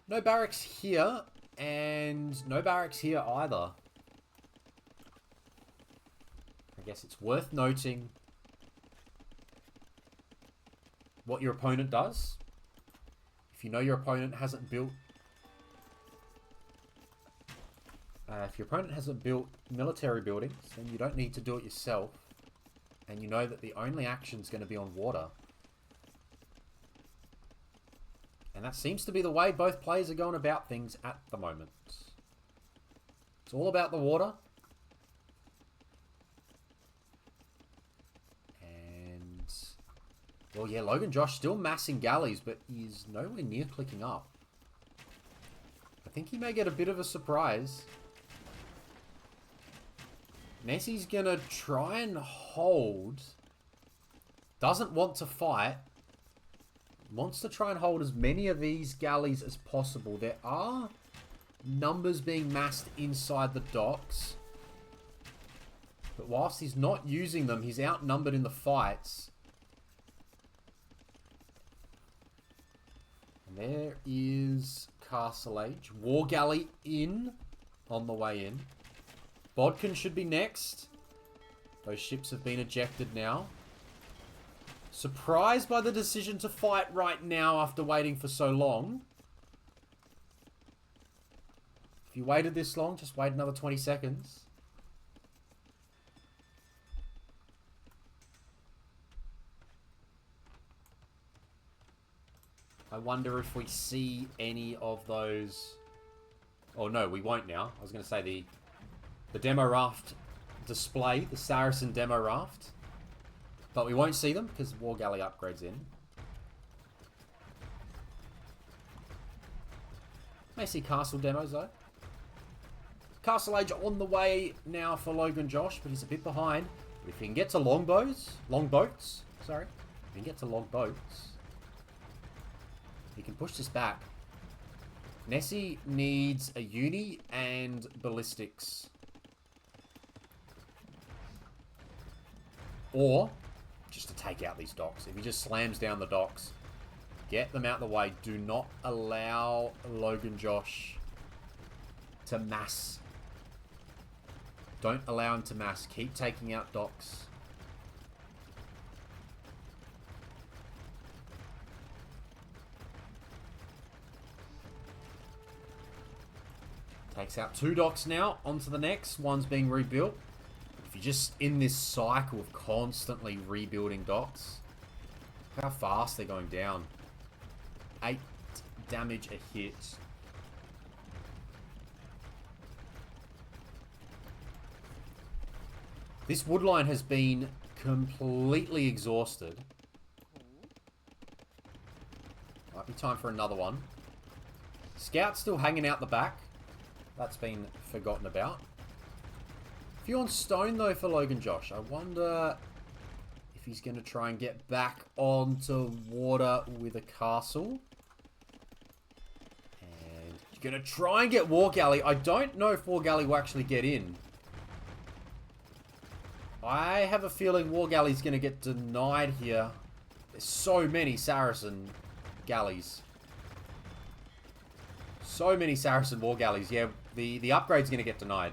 No barracks here. And no barracks here either. I guess it's worth noting what your opponent does. If you know your opponent hasn't built... if your opponent hasn't built military buildings, then you don't need to do it yourself. And you know that the only action is going to be on water. And that seems to be the way both players are going about things at the moment. It's all about the water. Well, yeah, LoganJosh still massing galleys, but he's nowhere near clicking up. I think he may get a bit of a surprise. Nessy's going to try and hold. Doesn't want to fight. Wants to try and hold as many of these galleys as possible. There are numbers being massed inside the docks. But whilst he's not using them, he's outnumbered in the fights. There is Castle Age. War Galley in. On the way in. Bodkin should be next. Those ships have been ejected now. Surprised by the decision to fight right now after waiting for so long. If you waited this long, just wait another 20 seconds. I wonder if we see any of those... Oh, no, we won't now. I was going to say the demo raft display, the Saracen demo raft. But we won't see them because War Galley upgrades in. May see castle demos though. Castle Age on the way now for LoganJosh, but he's a bit behind. But if he can get to longboats, sorry. If he can get to longboats, he can push this back. Nessy needs a uni and ballistics. Or just to take out these docks. If he just slams down the docks, get them out the way. Do not allow LoganJosh to mass. Don't allow him to mass. Keep taking out docks. Takes out 2 docks now. On to the next. One's being rebuilt. If you're just in this cycle of constantly rebuilding docks, look how fast they're going down. 8 damage a hit. This woodline has been completely exhausted. Might be time for another one. Scout's still hanging out the back. That's been forgotten about. Few on stone though for LoganJosh. I wonder if he's going to try and get back onto water with a castle. And he's going to try and get War Galley. I don't know if War Galley will actually get in. I have a feeling War Galley's going to get denied here. There's so many Saracen galleys. So many Saracen War Galleys. Yeah, the upgrade's going to get denied.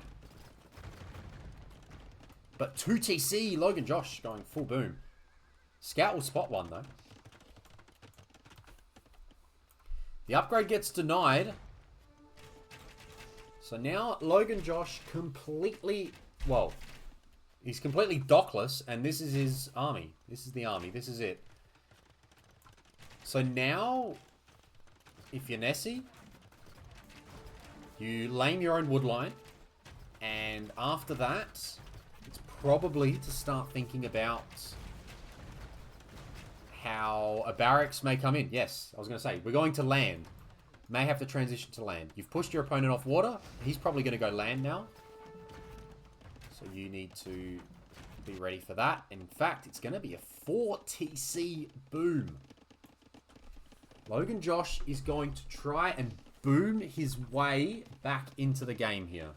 But 2 TC, LoganJosh going full boom. Scout will spot one though. The upgrade gets denied. So now LoganJosh completely, well, he's completely dockless, and this is his army. This is the army. This is it. So now, if you're Nessy, you lame your own woodline, and after that, it's probably to start thinking about how a barracks may come in. Yes, I was going to say, we're going to land. May have to transition to land. You've pushed your opponent off water. He's probably going to go land now. So you need to be ready for that. In fact, it's going to be a 4 TC boom. LoganJosh is going to try and boom his way back into the game here.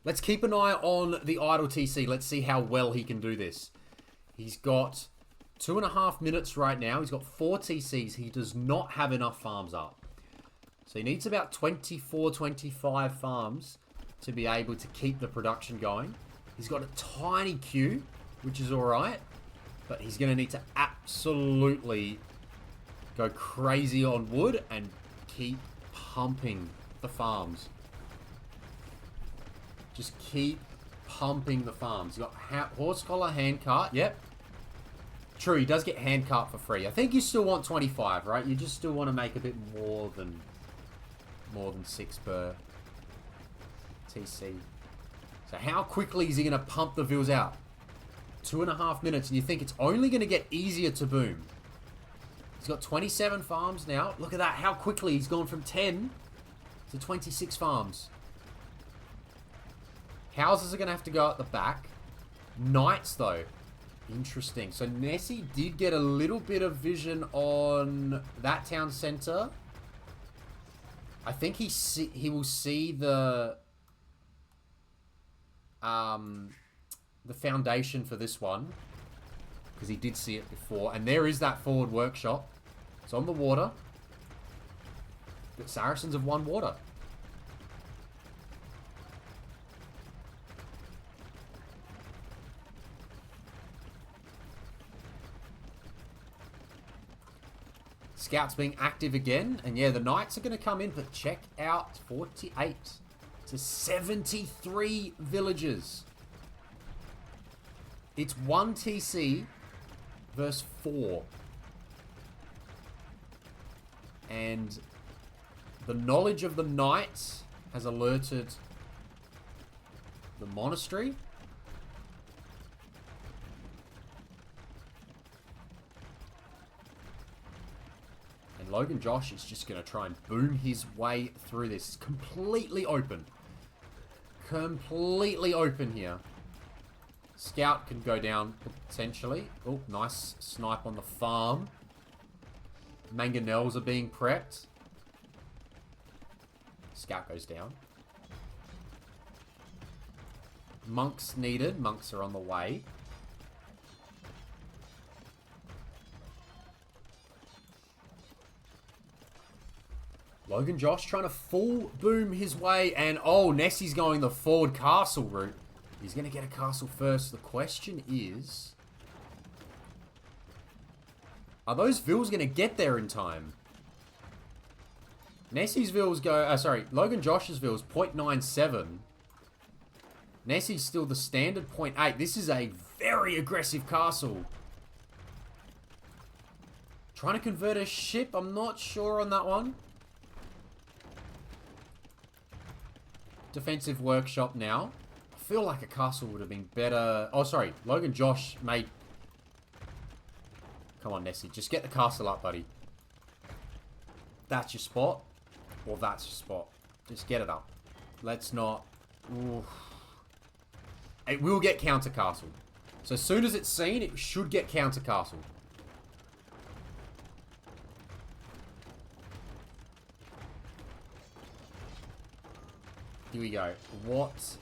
Let's keep an eye on the idle TC. Let's see how well he can do this. He's got 2.5 minutes right now. He's got 4 TCs. He does not have enough farms up. So he needs about 24, 25 farms to be able to keep the production going. He's got a tiny queue, which is alright. But he's going to need to absolutely go crazy on wood and keep pumping the farms. Just keep pumping the farms. You've got horse collar, hand cart. Yep. True, he does get hand cart for free. I think you still want 25, right? You just still want to make a bit more than 6 per TC. So how quickly is he going to pump the vills out? 2.5 minutes, and you think it's only going to get easier to boom. He's got 27 farms now. Look at that, how quickly he's gone from 10 to 26 farms. Houses are going to have to go at the back. Knights, though. Interesting. So Nessy did get a little bit of vision on that town center. I think he will see the foundation for this one, because he did see it before. And there is that forward workshop. It's on the water. But Saracens have won water. Scouts being active again. And yeah, the Knights are going to come in. But check out 48 to 73 villagers. It's 1 TC versus 4. And the knowledge of the Knights has alerted the monastery. LoganJosh is just going to try and boom his way through this. It's completely open. Completely open here. Scout can go down potentially. Oh, nice snipe on the farm. Mangonels are being prepped. Scout goes down. Monks needed. Monks are on the way. LoganJosh trying to full boom his way. And, oh, Nessy's going the forward castle route. He's going to get a castle first. The question is, are those vills going to get there in time? Nessy's vills go... sorry, LoganJosh's vills 0.97. Nessy's still the standard 0.8. This is a very aggressive castle. Trying to convert a ship. I'm not sure on that one. Defensive workshop now. I feel like a castle would have been better. Oh, sorry. LoganJosh made... Come on, Nessy. Just get the castle up, buddy. That's your spot. Or that's your spot. Just get it up. Let's not... Oof. It will get counter castle. So as soon as it's seen, it should get counter castle. Here we go. What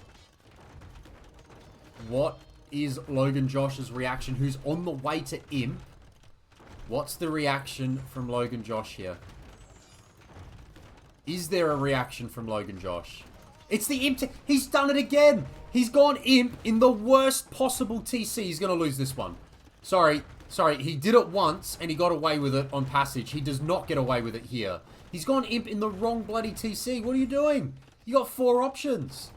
is LoganJosh's reaction? Who's on the way to Imp? What's the reaction from LoganJosh here? Is there a reaction from LoganJosh? It's the Imp. He's done it again. He's gone Imp in the worst possible TC. He's going to lose this one. Sorry. He did it once and he got away with it on Passage. He does not get away with it here. He's gone Imp in the wrong bloody TC. What are you doing? You got 4 options.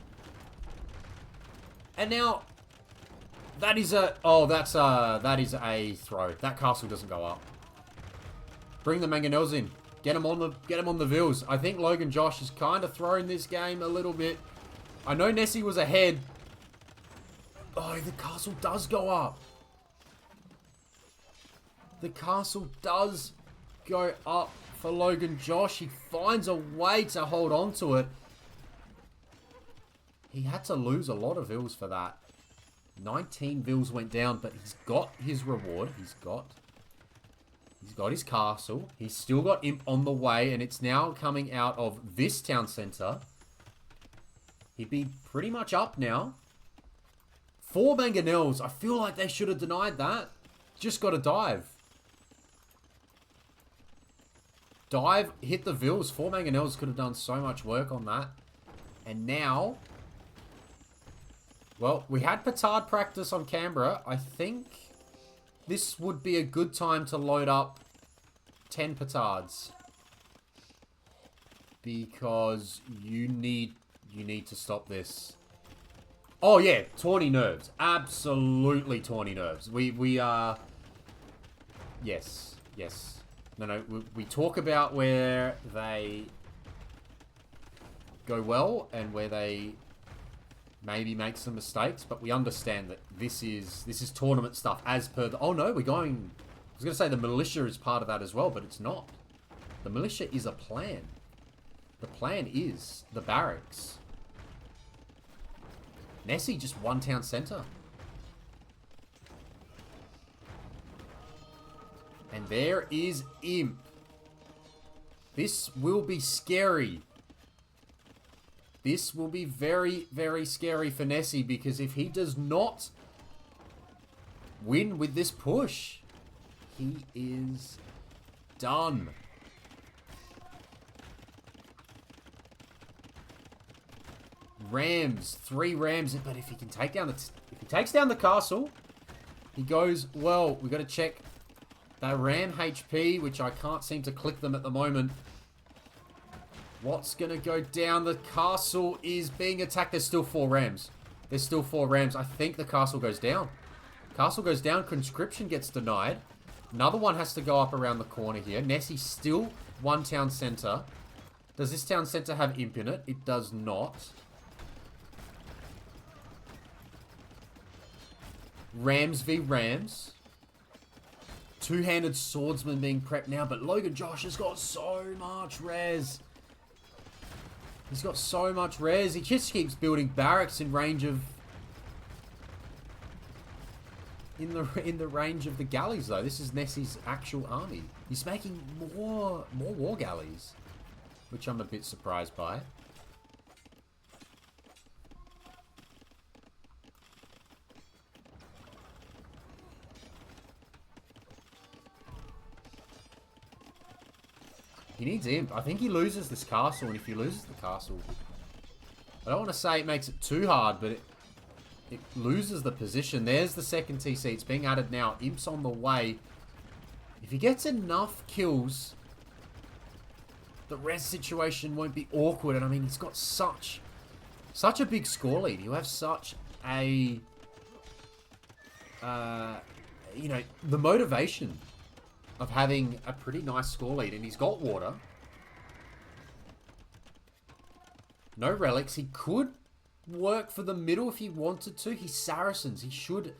And now... That is a... Oh, that is a throw. That castle doesn't go up. Bring the Mangonels in. Get him on the vills. I think LoganJosh is kind of throwing this game a little bit. I know Nessy was ahead. Oh, the castle does go up. The castle does go up for LoganJosh. He finds a way to hold on to it. He had to lose a lot of vills for that. 19 vills went down, but he's got his reward. He's got his castle. He's still got Imp on the way, and it's now coming out of this town center. He'd be pretty much up now. 4 Mangonels. I feel like they should have denied that. Just got to dive. Dive, hit the vills. 4 Mangonels could have done so much work on that. And now... Well, we had petard practice on Canberra. I think this would be a good time to load up 10 petards. Because you need to stop this. Oh yeah, tawny nerves. Absolutely tawny nerves. We are... Yes. No, we talk about where they go well and where they... maybe make some mistakes, but we understand that this is tournament stuff as per the... Oh no, we're going... I was going to say the militia is part of that as well, but it's not. The militia is a plan. The plan is the barracks. Nessy just one town center. And there is Imp. This will be scary. This will be very, very scary for Nessy, because if he does not win with this push, he is done. Rams, 3 Rams, but if he can take down if he takes down the castle, he goes well. We've got to check that Ram HP, which I can't seem to click them at the moment. What's going to go down? The castle is being attacked. There's still 4 Rams. There's still 4 Rams. I think the castle goes down. Castle goes down. Conscription gets denied. Another one has to go up around the corner here. Nessy still one town center. Does this town center have Imp in it? It does not. Rams v Rams. Two-handed swordsman being prepped now, but LoganJosh has got so much res. He's got so much res. He just keeps building barracks in range of... In the range of the galleys, though. This is Nessy's actual army. He's making more war galleys, which I'm a bit surprised by. He needs imp. I think he loses this castle, and if he loses the castle, I don't want to say it makes it too hard, but it loses the position. There's the second TC. It's being added now. Imp's on the way. If he gets enough kills, the res situation won't be awkward. And I mean, he's got such a big score lead. You have such a, you know, the motivation of having a pretty nice score lead. And he's got water. No relics. He could work for the middle if he wanted to. He's Saracens. He should...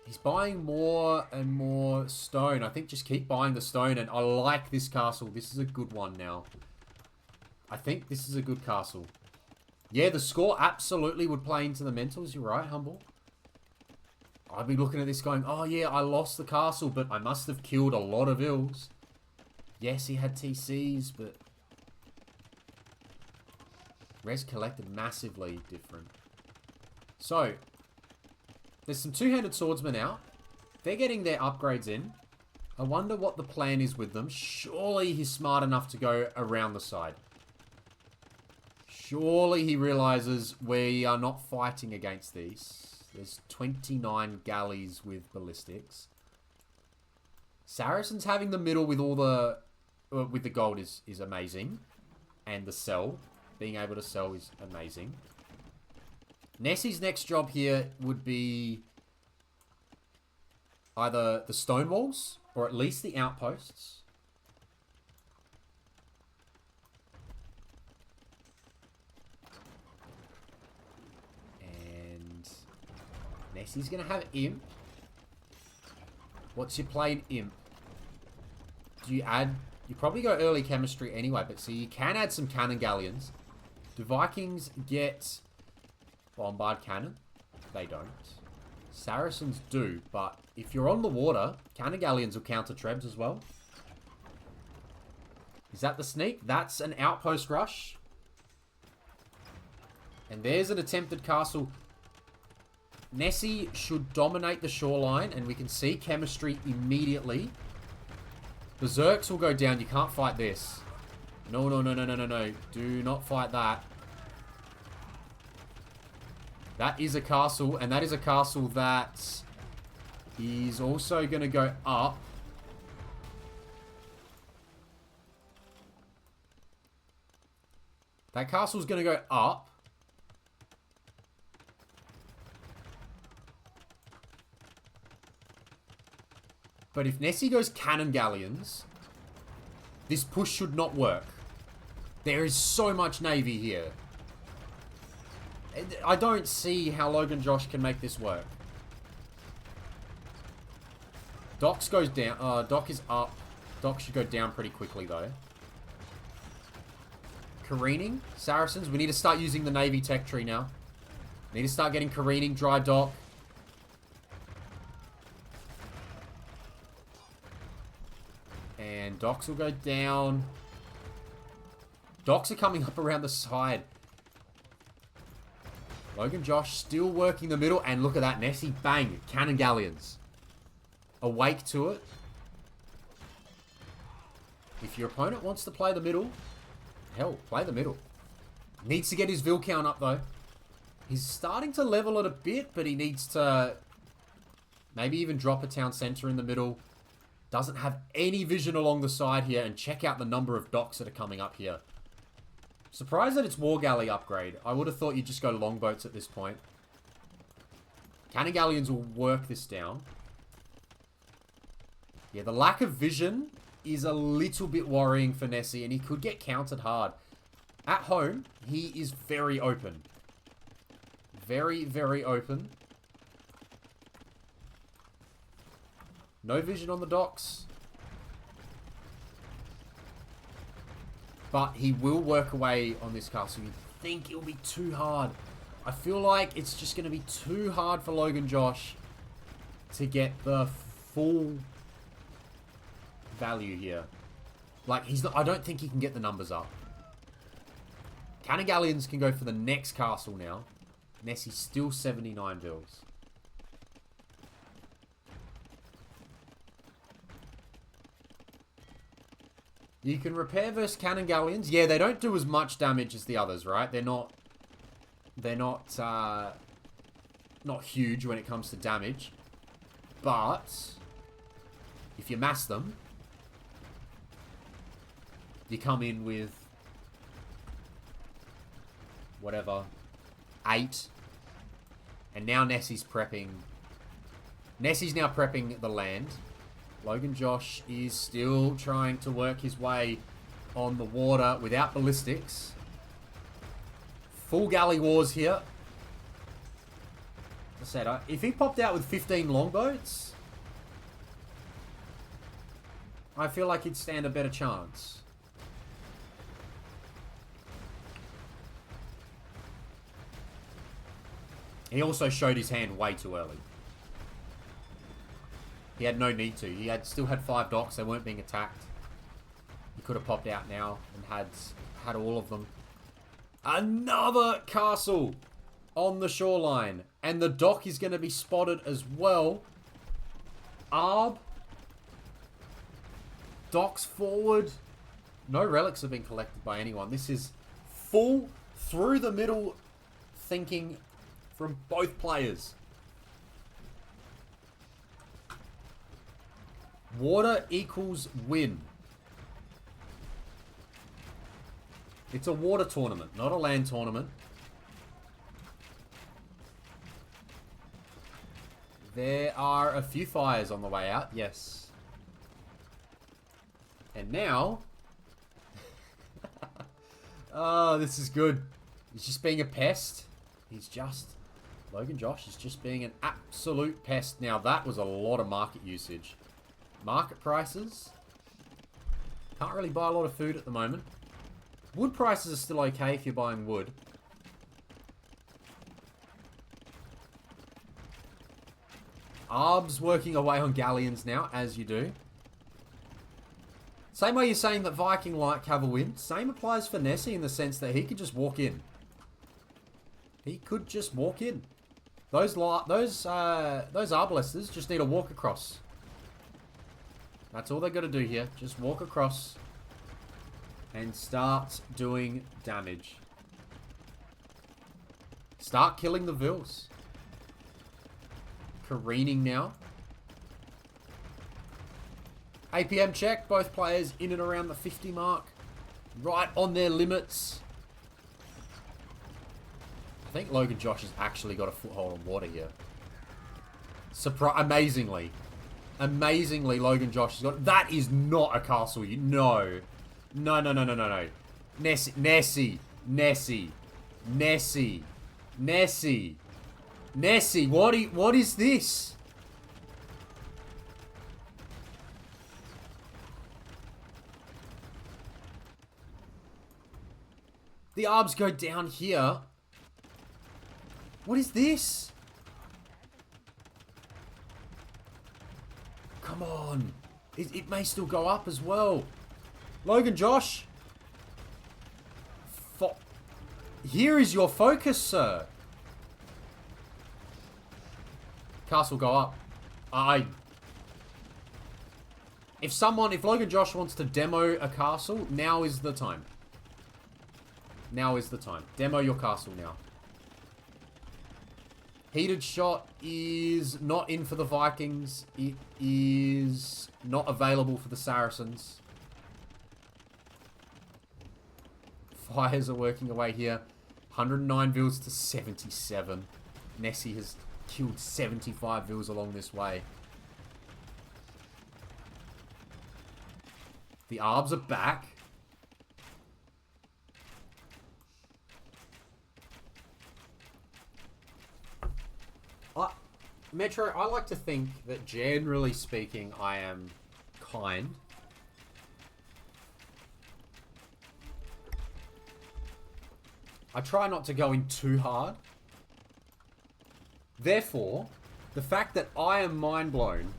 He's buying more and more stone. I think just keep buying the stone. And I like this castle. This is a good one now. I think this is a good castle. Yeah, the score absolutely would play into the mentals. You're right, Humble. I'd be looking at this going, oh yeah, I lost the castle, but I must have killed a lot of ills. Yes, he had TCs, but... res collected massively different. So, there's some two-handed swordsmen out. They're getting their upgrades in. I wonder what the plan is with them. Surely he's smart enough to go around the side. Surely he realizes we are not fighting against these. There's 29 galleys with ballistics. Saracens having the middle with all the... with the gold is amazing. And the sell. Being able to sell is amazing. Nessy's next job here would be either the stone walls or at least the outposts. And Nessy's going to have imp. What's your play in imp? Do you add... You probably go early chemistry anyway, but see, you can add some cannon galleons. Do Vikings get bombard cannon? They don't. Saracens do, but if you're on the water, cannon galleons will counter trebs as well. Is that the sneak? That's an outpost rush. And there's an attempted castle. Nessy should dominate the shoreline, and we can see chemistry immediately. Berserks will go down. You can't fight this. No, no, no, no, no, no, no. Do not fight that. That is a castle, and that is a castle that is also going to go up. That castle's going to go up. But if Nessy goes cannon galleons, this push should not work. There is so much navy here. I don't see how LoganJosh can make this work. Docks goes down. Dock is up. Dock should go down pretty quickly, though. Careening. Saracens. We need to start using the navy tech tree now. Need to start getting careening. Dry dock. And docks will go down. Docks are coming up around the side. LoganJosh still working the middle. And look at that. Nessy, bang. Cannon galleons. Awake to it. If your opponent wants to play the middle, hell, play the middle. Needs to get his Vil count up, though. He's starting to level it a bit, but he needs to maybe even drop a town center in the middle. Doesn't have any vision along the side here. And check out the number of docks that are coming up here. Surprised that it's War Galley upgrade. I would have thought you'd just go longboats at this point. Cannon galleons will work this down. Yeah, the lack of vision is a little bit worrying for Nessy, and he could get countered hard. At home, he is very open. Very, very open. No vision on the docks. But he will work away on this castle. You think it'll be too hard. I feel like it's just going to be too hard for LoganJosh to get the full value here. Like, he's not, I don't think he can get the numbers up. Cannon Galleons can go for the next castle now. Nessy's still 79 bills. You can repair versus Cannon Galleons. Yeah, they don't do as much damage as the others, right? They're not huge when it comes to damage. But if you mass them, you come in with whatever, 8. And now Nessy's prepping. Nessy's now prepping the land. LoganJosh is still trying to work his way on the water without ballistics. Full galley wars here. I said, if he popped out with 15 longboats, I feel like he'd stand a better chance. He also showed his hand way too early. He had no need to. He still had 5 docks. They weren't being attacked. He could have popped out now and had all of them. Another castle on the shoreline. And the dock is going to be spotted as well. Arb. Docks forward. No relics have been collected by anyone. This is full through the middle thinking from both players. Water equals win. It's a water tournament, not a land tournament. There are a few fires on the way out, yes. And now... oh, this is good. He's just being a pest. LoganJosh is just being an absolute pest. Now, that was a lot of market usage. Market prices. Can't really buy a lot of food at the moment. Wood prices are still okay if you're buying wood. Arb's working away on galleons now, as you do. Same way you're saying that Viking like have a win. Same applies for Nessy in the sense that he could just walk in. He could just walk in. Those arbalesters just need to walk across. That's all they got to do here. Just walk across and start doing damage. Start killing the Vils. Careening now. APM check. Both players in and around the 50 mark. Right on their limits. I think LoganJosh has actually got a foothold on water here. Amazingly. Amazingly, LoganJosh has got... That is not a castle. No. No. Nessy. What is this? The Arbs go down here. What is this? Come on. It may still go up as well. LoganJosh. Here is your focus, sir. Castle go up. If LoganJosh wants to demo a castle, now is the time. Now is the time. Demo your castle now. Heated shot is not in for the Vikings. It is not available for the Saracens. Fires are working away here. 109 Vils to 77. Nessy has killed 75 Vils along this way. The Arbs are back. Metro, I like to think that generally speaking, I am kind. I try not to go in too hard. Therefore, the fact that I am mind blown.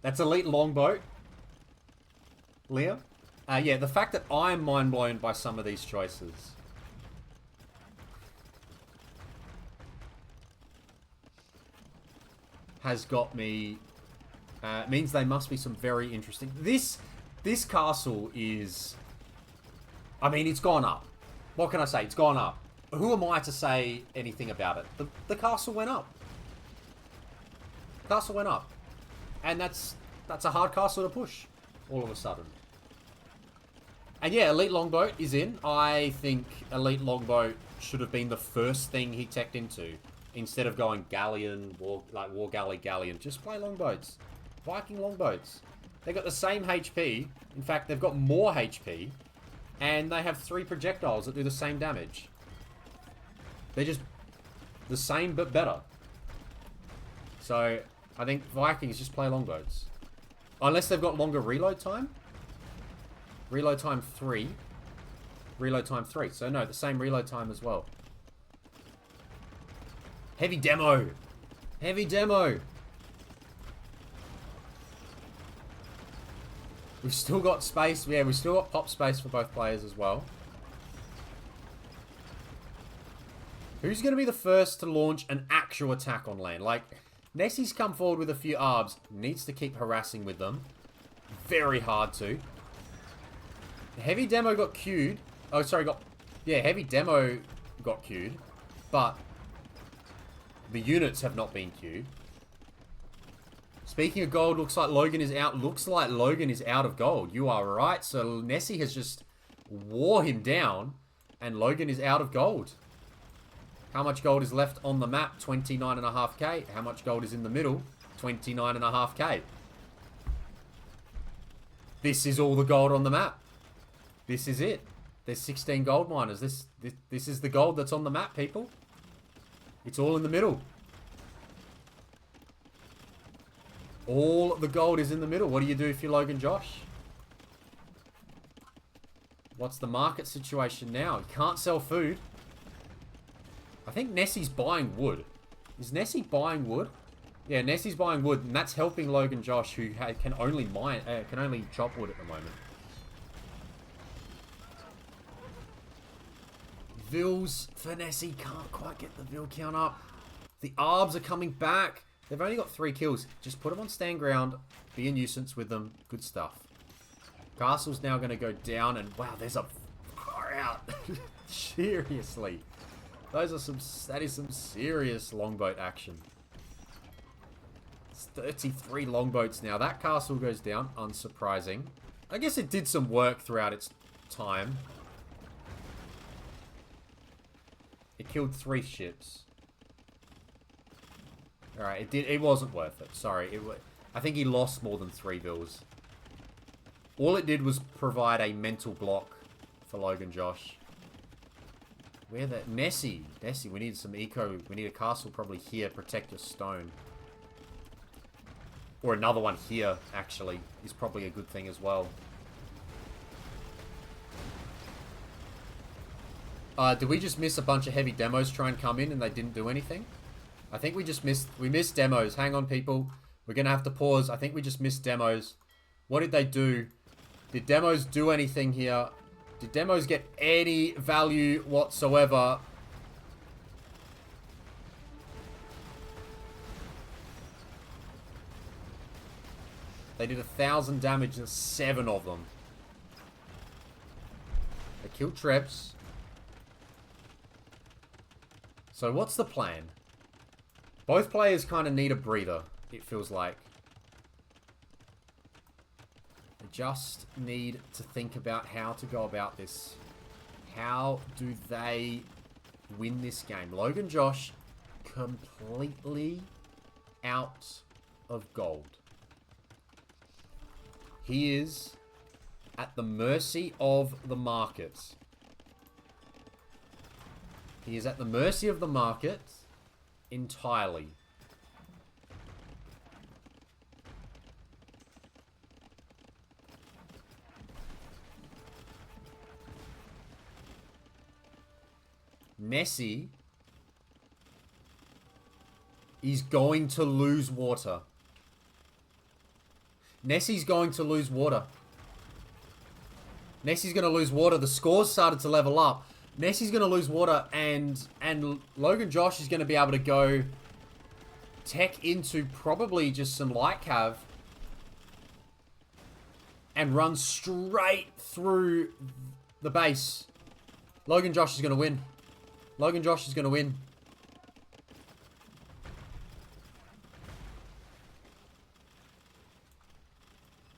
That's elite longboat. Liam? Yeah, the fact that I am mind blown by some of these choices. Has got me... means they must be some very interesting... This castle is... I mean, it's gone up. What can I say? It's gone up. Who am I to say anything about it? The castle went up. Castle went up. And that's a hard castle to push all of a sudden. And yeah, Elite Longboat is in. I think Elite Longboat should have been the first thing he teched into. Instead of going Galleon, War Galley, Galleon. Just play Longboats. Viking Longboats. They've got the same HP. In fact, they've got more HP. And they have 3 projectiles that do the same damage. They're just the same but better. So, I think Vikings just play Longboats. Unless they've got longer reload time. Reload time 3. Reload time 3. So no, the same reload time as well. Heavy demo. Heavy demo. We've still got space. Yeah, we've still got pop space for both players as well. Who's going to be the first to launch an actual attack on land? Like, Nessy's come forward with a few arbs. Needs to keep harassing with them. Very hard to. Heavy demo got queued. Oh, sorry, yeah, heavy demo got queued. But the units have not been queued. Speaking of gold, looks like Logan is out. Looks like Logan is out of gold. You are right. So Nessy has just wore him down. And Logan is out of gold. How much gold is left on the map? 29.5k. How much gold is in the middle? 29.5k. This is all the gold on the map. This is it. There's 16 gold miners. This is the gold that's on the map, people. It's all in the middle. All the gold is in the middle. What do you do if you're LoganJosh? What's the market situation now? You can't sell food. I think Nessy's buying wood. Is Nessy buying wood? Yeah, Nessy's buying wood, and that's helping LoganJosh, who can only chop wood at the moment. Vills for Nessy. Can't quite get the Vill count up. The Arbs are coming back. They've only got 3 kills. Just put them on stand ground. Be a nuisance with them. Good stuff. Castle's now going to go down. And wow, there's a far out. Seriously. That is some serious longboat action. It's 33 longboats now. That castle goes down. Unsurprising. I guess it did some work throughout its time. It killed 3 ships. Alright, it wasn't worth it. Sorry. I think he lost more than 3 bills. All it did was provide a mental block for LoganJosh. Where the... Nessy, we need some eco. We need a castle probably here. Protect a stone. Or another one here, actually. Is probably a good thing as well. Did we just miss a bunch of heavy demos try and come in and they didn't do anything? I think we just missed... We missed demos. Hang on, people. We're going to have to pause. I think we just missed demos. What did they do? Did demos do anything here? Did demos get any value whatsoever? They did 1,000 damage to 7 of them. They killed Trebs. So what's the plan? Both players kind of need a breather, it feels like. They just need to think about how to go about this. How do they win this game? LoganJosh completely out of gold. He is at the mercy of the markets. He is at the mercy of the market entirely. Nessy is going to lose water. Nessy's going to lose water. Nessy's going to lose water. The scores started to level up. Nessy's going to lose water, and LoganJosh is going to be able to go tech into probably just some light cav and run straight through the base. LoganJosh is going to win. LoganJosh is going to win.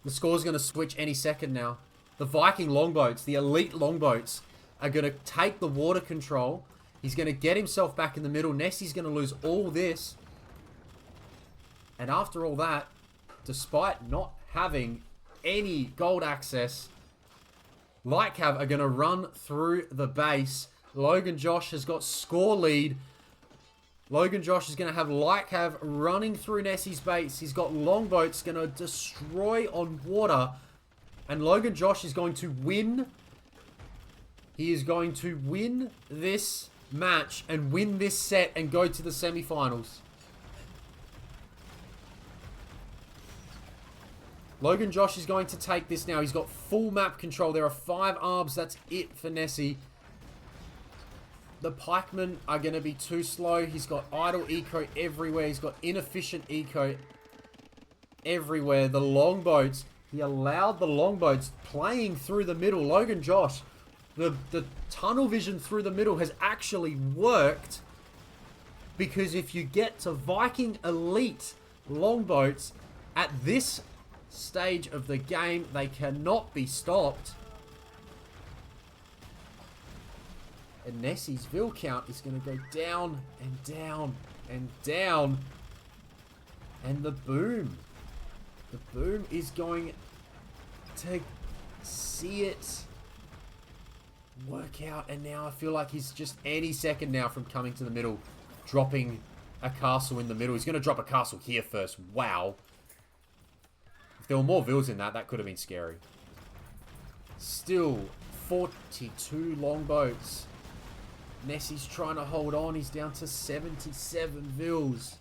The score's going to switch any second now. The Viking longboats, the elite longboats, are going to take the water control. He's going to get himself back in the middle. Nessy's going to lose all this. And after all that, despite not having any gold access, Light Cav are going to run through the base. LoganJosh has got score lead. LoganJosh is going to have Light Cav running through Nessy's base. He's got longboats going to destroy on water. And LoganJosh is going to win. He is going to win this match and win this set and go to the semifinals. LoganJosh is going to take this now. He's got full map control. There are 5 arbs. That's it for Nessy. The pikemen are going to be too slow. He's got idle eco everywhere. He's got inefficient eco everywhere. The longboats, he allowed the longboats playing through the middle. LoganJosh, the tunnel vision through the middle has actually worked, because if you get to Viking elite longboats at this stage of the game, they cannot be stopped. And Nessy's Vil count is going to go down and down and down. And the boom is going to see it work out. And now I feel like he's just any second now from coming to the middle, dropping a castle in the middle. He's going to drop a castle here first. Wow. If there were more Vils in that, that could have been scary. Still 42 longboats. Nessy's trying to hold on. He's down to 77 Vils.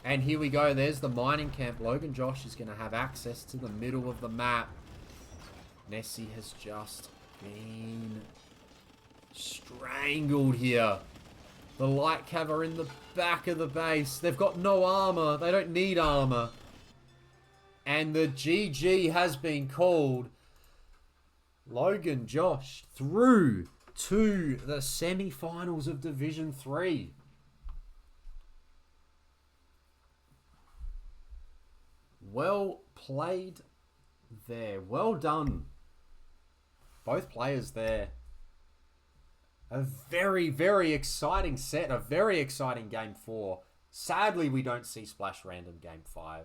And here we go. There's the mining camp. LoganJosh is going to have access to the middle of the map. Nessy has just been strangled here. The light cav are in the back of the base. They've got no armor. They don't need armor. And the GG has been called. LoganJosh through to the semi-finals of Division 3. Well played there. Well done. Both players there. A very, very exciting set. A very exciting Game 4. Sadly, we don't see Splash Random Game 5.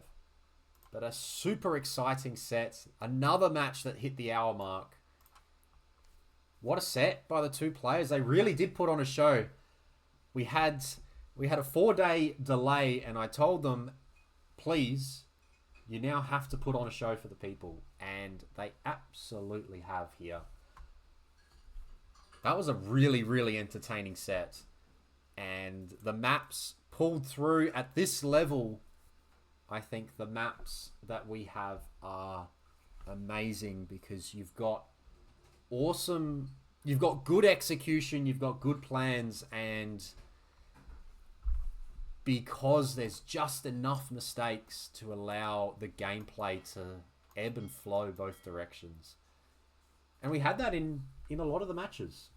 But a super exciting set. Another match that hit the hour mark. What a set by the two players. They really did put on a show. We had a 4-day delay, and I told them, please, you now have to put on a show for the people. And they absolutely have here. That was a really, really entertaining set. And the maps pulled through at this level. I think the maps that we have are amazing, because you've got awesome, you've got good execution, you've got good plans, and because there's just enough mistakes to allow the gameplay to ebb and flow both directions. And we had that in a lot of the matches.